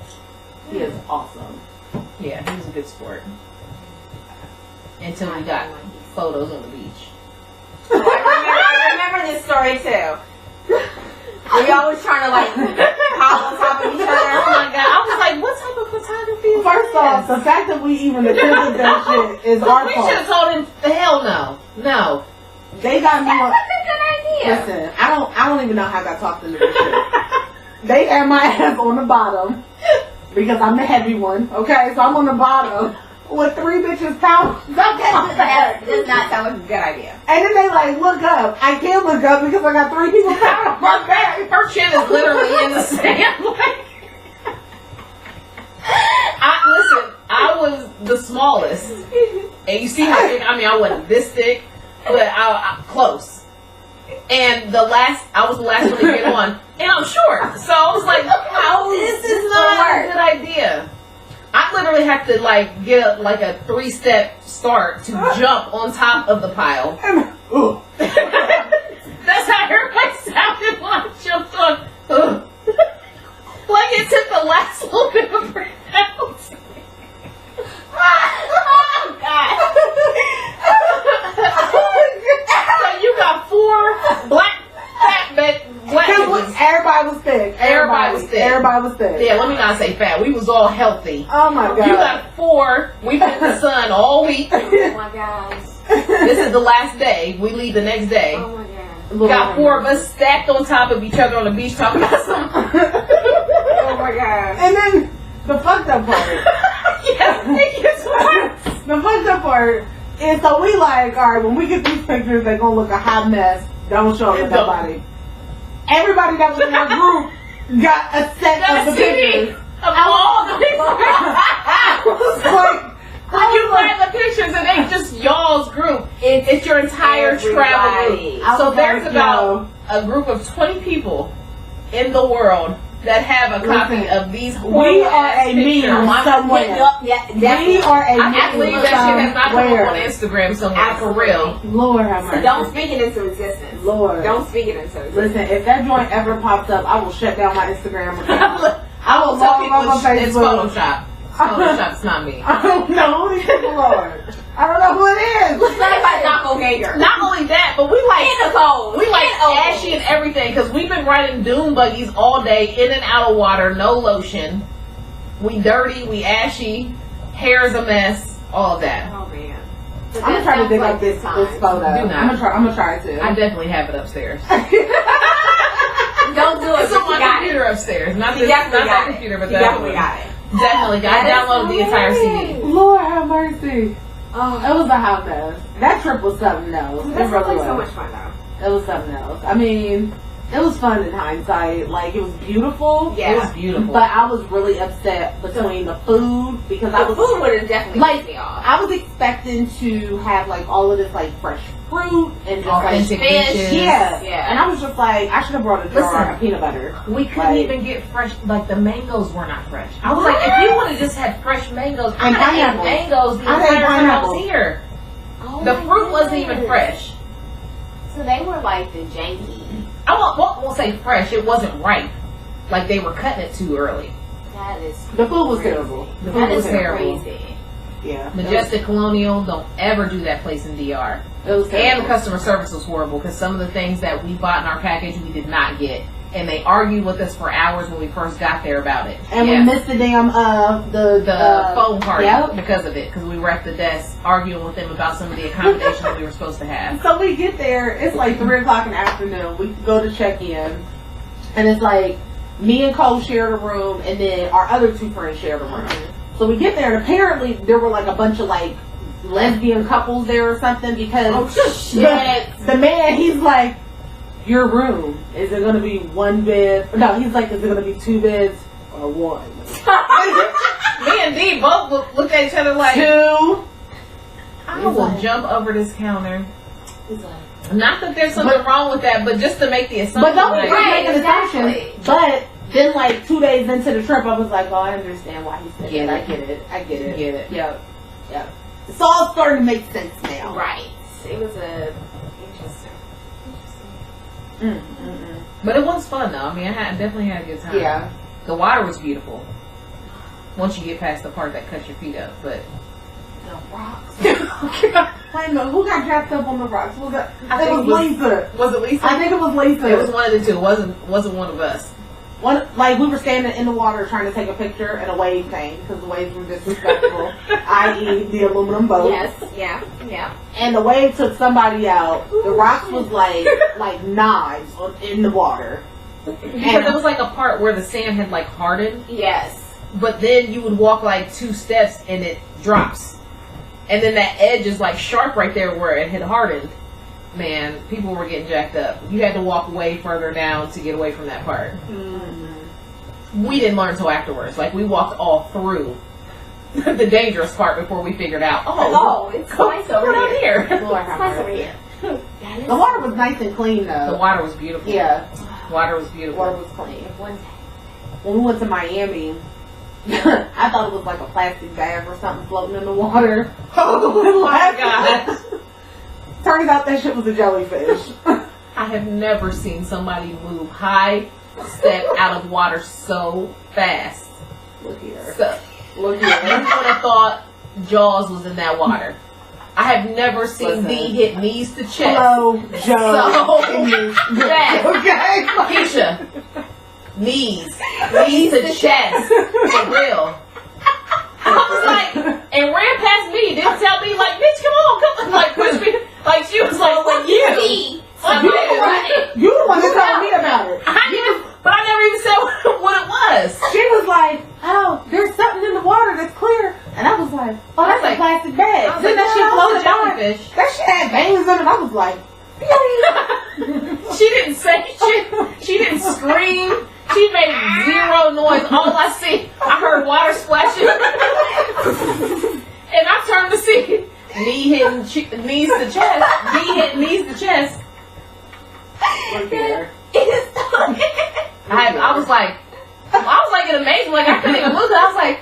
He is awesome. Yeah, he was a good sport. Until we got photos on the beach. I remember this story too. We always trying to like pile on top of each Oh other. my god! I was like, what type of photography is First this? off, the fact that we even attempted that shit is our We should have fault. told him, hell no. No. They got me on. That's a good idea. Listen, I don't even know how I got talked into this shit. They had my ass on the bottom because I'm the heavy one. Okay, so I'm on the bottom with 3 bitches pounding. That does not sound like a good idea. And then they like look up. I can't look up because I got 3 people pounding my back. Her chin is literally in the sand. Listen, I was the smallest. And you see how thick, I mean, I wasn't this thick, but I close. And I was the last one to get on, and I'm short. So I was like, how this is not a good idea. I literally have to like get a 3-step start to jump on top of the pile. That's how everybody sounded when I jumped on. Like it took the last little bit of breath out. Oh God. So you got 4 black fat black bitches. Everybody was thick. Everybody was thick. Yeah, let me not say fat. We was all healthy. Oh my God. You got 4. We've been in the sun all week. Oh my gosh. This is the last day. We leave the next day. Oh my God. We got 4 of us stacked on top of each other on the beach talking about something. Oh my God. And then the fucked up part. Yes, it gets worse. The fucked up part is so we like, all right, when we get these pictures, they're gonna look a hot mess. Don't show it to nobody. Everybody that was in our group got a set of the pictures. Of all the pictures. Like, you find the pictures and they just y'all's group. It's your entire travel group. So there's about a group of 20 people in the world that have a copy of these. We are a meme somewhere. We are a meme. I believe that shit has not come up on Instagram somewhere for real. Lord have mercy. Don't speak it into existence. Lord. Don't speak it into existence. Listen, if that joint ever pops up, I will shut down my Instagram account. I will tell people on my it's Photoshop. Photoshop, it's not me. I don't know. Lord. I don't know who it is. It's not about doppelganger. Not only that, but we like ashy and everything because we've been riding dune buggies all day, in and out of water, no lotion. We dirty, we ashy, hair's a mess, all of that. Oh man. I'm gonna try to dig up this photo. Do not. I'm gonna try to. I definitely have it upstairs. Don't do it. It's on my computer upstairs. Not that computer, but that definitely got it. Definitely got it. I downloaded the entire CD. Lord have mercy. Oh, It was a hot mess. That trip was something else. It that's really like so was. much fun though. It was something else. I mean, it was fun in hindsight. Like, it was beautiful. Yeah. It was beautiful. But I was really upset between the food because The food would have definitely pissed me off. I was expecting to have like all of this like fresh fruit and just Authentic like fish. dishes. Yeah. And I was just like, I should have brought a jar of peanut butter. We couldn't even get fresh, like the mangoes were not fresh. I was like, if you would have just had fresh mangoes, I And would have pineapples. mangoes the I had entire time I pineapples. was here. Oh The my fruit wasn't even goodness. fresh. So they were like the janky. I won't say fresh, it wasn't ripe. Like they were cutting it too early. That is The food was crazy. terrible. The That food is was terrible. Crazy. Yeah. Majestic Colonial, don't ever do that place in DR. It was And terrible. the customer service was horrible because some of the things that we bought in our package we did not get. And they argued with us for hours when we first got there about it. And Yeah. we missed the damn the phone party Yep. because of it, because we were at the desk arguing with them about some of the accommodations we were supposed to have. So we get there, it's like 3 o'clock in the afternoon. We go to check in, and it's like me and Cole shared a room, and then our other 2 friends shared a room. So we get there, and apparently there were like a bunch of like lesbian couples there or something because the man, he's like, your room, is it gonna be 1 bed? No, he's like, is it gonna be 2 beds or 1? Me and Dee both looked at each other like, 2. I will jump over this counter. Not that there's something wrong with that, but just to make the assumption. But don't like, make an exactly. assumption. But then, like 2 days into the trip, I was like, "Oh, I understand why he said Get that. it. I get it. Get it. Yep. It's all starting to make sense now. Right. It was a interesting. But it was fun though. I mean, I definitely had a good time. Yeah. The water was beautiful. Once you get past the part that cuts your feet up, but The rocks. Wait a minute, who got jacked up on the rocks? Was it? I think it was Lisa. was it Lisa? I think it was Lisa. It was one of the two. It wasn't one of us. Like we were standing in the water trying to take a picture, and a wave came because the waves were disrespectful, i.e., the aluminum boat. Yes. Yeah. And the wave took somebody out. The rocks was like knives in the water. Because there was like a part where the sand had like hardened, Yes. but then you would walk like 2 steps and it drops. And then that edge is like sharp right there where it had hardened. Man, people were getting jacked up. You had to walk way further down to get away from that part. We didn't learn until afterwards. Like we walked all through the dangerous part before we figured out. Oh, it's nice over out here. here. Lord It's have nice over mercy. here. The water was nice and clean though. The water was beautiful. Yeah, Water was beautiful. water was clean. One When we went to Miami, I thought it was like a plastic bag or something floating in the water. Oh my God. Turns out that shit was a jellyfish. I have never seen somebody move high step out of water so fast. Look here. So, Look you here. would have thought Jaws was in that water. I have never seen Listen. D hit knees to chest. Hello, Joe. So Fast. Okay. Keisha, knees to chest, for real. I was like, and ran past me, didn't tell me, like, bitch, come on, like, push me. Like, she was like, what you? Like, You the one that told me about it. I didn't, but I never even said what it was. She was like, oh, there's something in the water that's clear. And I was like, oh, that's a plastic bag. I was Then like, that shit floated by. jellyfish. That shit had veins in it. I was like, She didn't say shit. She didn't scream. She made zero noise. All I see, I heard water splashing. And I turned to see knee hitting knees to chest. Knee hitting knees to chest. look here. I was like in amazement. Like, I couldn't even look. I was like,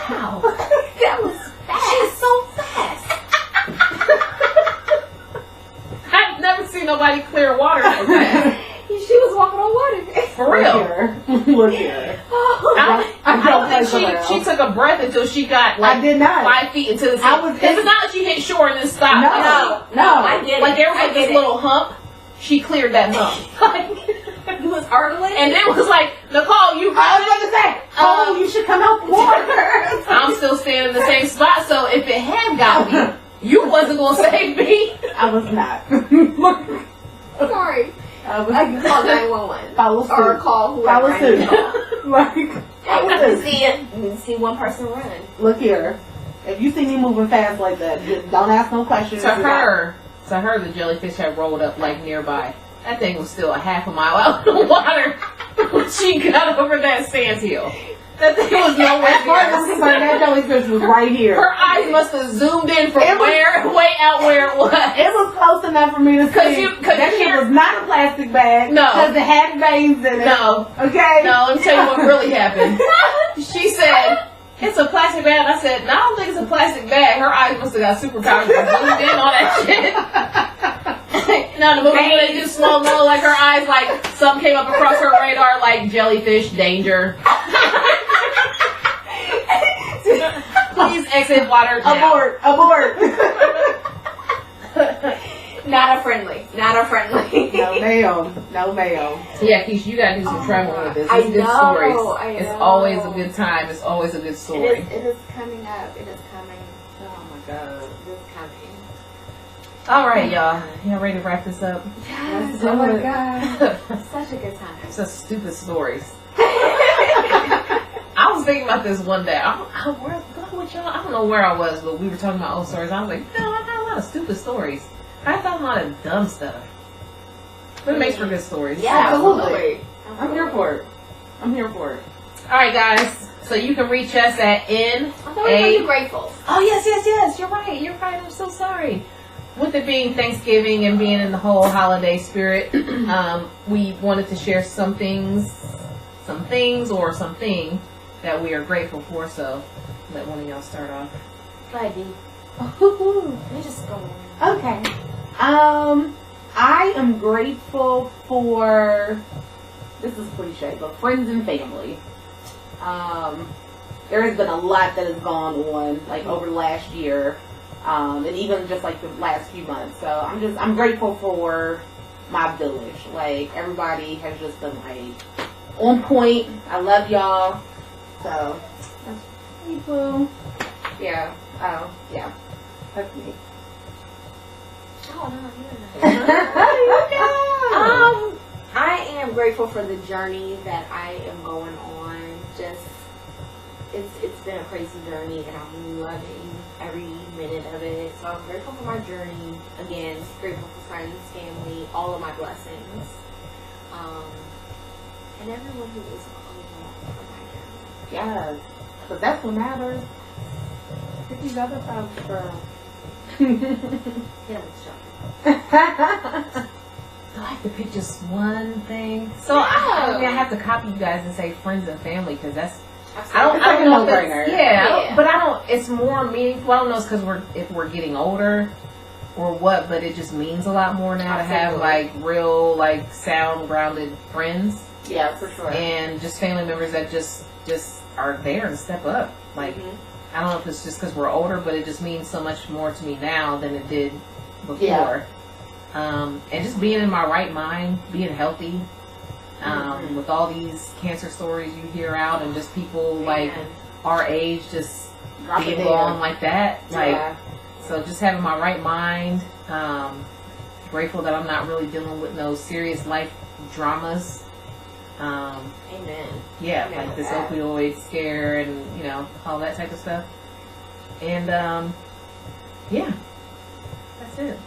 wow. That was fast. She's so fast. I've never seen nobody clear water that fast. She was walking on water. For real. Look here. I don't think she took a breath until she got like I did not. 5 feet into the sea. It's not like she hit shore and then stopped. No. I get it. Like there was I like get this it. little hump. She cleared that hump. You was early. And then was like, Nicole, you I was about to say, oh, you should come out the water. I'm still standing in the same spot, so if it had got me, you wasn't gonna save me. I was not. Sorry. I was I can call 911. Follow suit. Or call whoever Follow I need to suit. call. Like, You can see one person run. look here. If you see me moving fast like that, just don't ask no questions. To her, the jellyfish had rolled up like nearby. That thing was still a half a mile out in the water when she got over that sandhill. That thing was nowhere As far as I'm near. concerned, that jellyfish was right here. Her eyes must have zoomed in from It was- way out where it was. It was close enough for me to see that you shit hear- was not a plastic bag. No. Because it had veins in it. No, Okay? no, let me tell you what really happened. She said, it's a plastic bag. I said, no, I don't think it's a plastic bag. Her eyes must have got superpowers and zoomed in on that shit. No, the movie when they do slow mo, like her eyes, like something came up across her radar, like jellyfish danger. Please exit water now. Abort. Not a friendly. Not a friendly. No, ma'am. No, ma'am. Yeah, Keisha, you gotta do some traveling with this. I It's good know, stories. I It's know. always a good time. It's always a good story. It is coming up. It is coming. Oh my God. It is coming. All right, y'all. Y'all ready to wrap this up? Yes. do Oh my it. God. Such a good time. Such stupid stories. I was thinking about this one day. I don't know where I was, but we were talking about old stories. I was like, no, I got a lot of stupid stories. I thought a lot of dumb stuff. But it makes for good stories. Yeah, Absolutely. absolutely. I'm here for it. I'm here for it. All right, guys. So you can reach us at I thought we were going to do grateful. Oh, yes. You're right. I'm so sorry. With it being Thanksgiving and being in the whole holiday spirit, we wanted to share something that we are grateful for. So let one of y'all start off. Go ahead, Dee. Let me just go. Okay. I am grateful for, this is cliche, but friends and family. There has been a lot that has gone on, like, over the last year, and even just, like, the last few months. So I'm grateful for my village. Like, everybody has just been, like, on point. I love y'all. So, that's people. Yeah. Yeah. That's me. Oh, no, Oh, I am grateful for the journey that I am going on. Just, it's been a crazy journey, and I'm loving every minute of it. So I'm grateful for my journey. Again, grateful for friends, family, all of my blessings, and everyone who is along for my journey. yes. Because that's what matters. Get these other folks, girl. Yeah, Do I have to pick just one thing? So No. I mean, I have to copy you guys and say friends and family because that's absolutely. I don't know if no-brainer. it's, Yeah. but I don't. It's more meaningful. I don't know. It's because if we're getting older or what, but it just means a lot more now to have like real like sound grounded friends Yeah, for sure. and just family members that just are there and step up. Like I don't know if it's just because we're older, but it just means so much more to me now than it did before. Yeah. And just being in my right mind, being healthy, with all these cancer stories you hear out, and just people like our age just being gone like that. Like, so just having my right mind. Grateful that I'm not really dealing with no serious life dramas. Amen. Yeah, Amen like with this that. opioid scare and all that type of stuff. And yeah, that's it.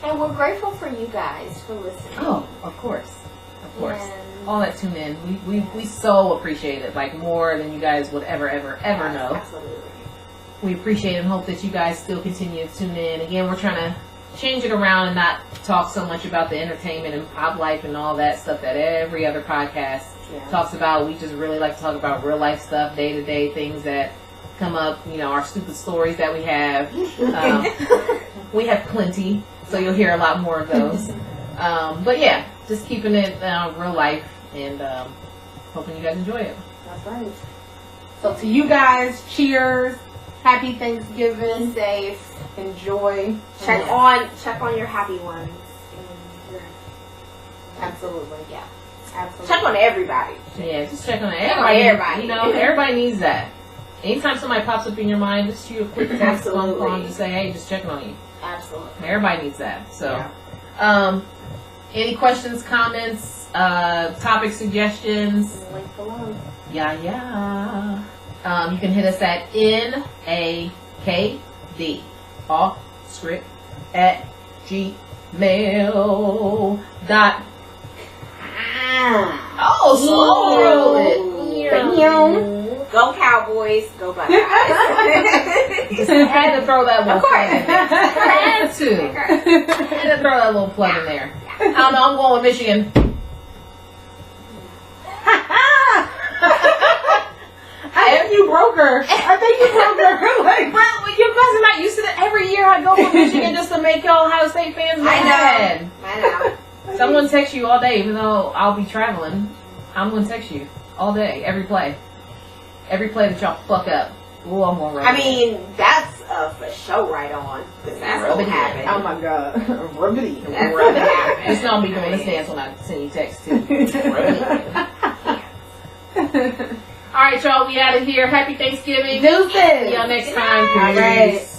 And we're grateful for you guys for listening. Oh, of course. And All that tune in, we so appreciate it, like more than you guys would ever know. Absolutely. We appreciate and hope that you guys still continue to tune in. Again, we're trying to change it around and not talk so much about the entertainment and pop life and all that stuff that every other podcast talks about. We just really like to talk about real life stuff, day to day things that come up. Our stupid stories that we have. We have plenty, so you'll hear a lot more of those. But yeah, just keeping it real life and hoping you guys enjoy it. That's right. So to you guys, cheers. Happy Thanksgiving. Be safe. Enjoy. Check on your happy ones. Absolutely. Yeah. Absolutely. Check on everybody. Yeah, just check on Check on everybody. everybody. Everybody needs that. Anytime somebody pops up in your mind, just shoot a quick text, phone call, Absolutely. and just say, "Hey, just checking on you." Absolutely. Everybody needs that. So, any questions, comments, topic suggestions? Link below. Yeah. You can hit us at NAKD off script at gmail.com. Oh, slow roll it. Go Cowboys. Go Buckeyes. Just had to throw that little Of course. plug in there. Had to throw that little plug in there. I don't know, I'm going with Michigan. I think you broke her. Like, Well, you guys are not used to that. Every year I go with Michigan just to make y'all Ohio State fans mad. I know. Someone text you all day, even though I'll be traveling. I'm going to text you all day, every play. Every play that y'all fuck up. Ooh, I'm going to rub I it in. mean, that's for show right on. Because that's Rub what it in. happened. oh my god. Rubbity. That's what happened. Just know I'll be doing this dance when I send you text too. All right, y'all, we out of here. Happy Thanksgiving. Deuces. See y'all next time. All right. Peace.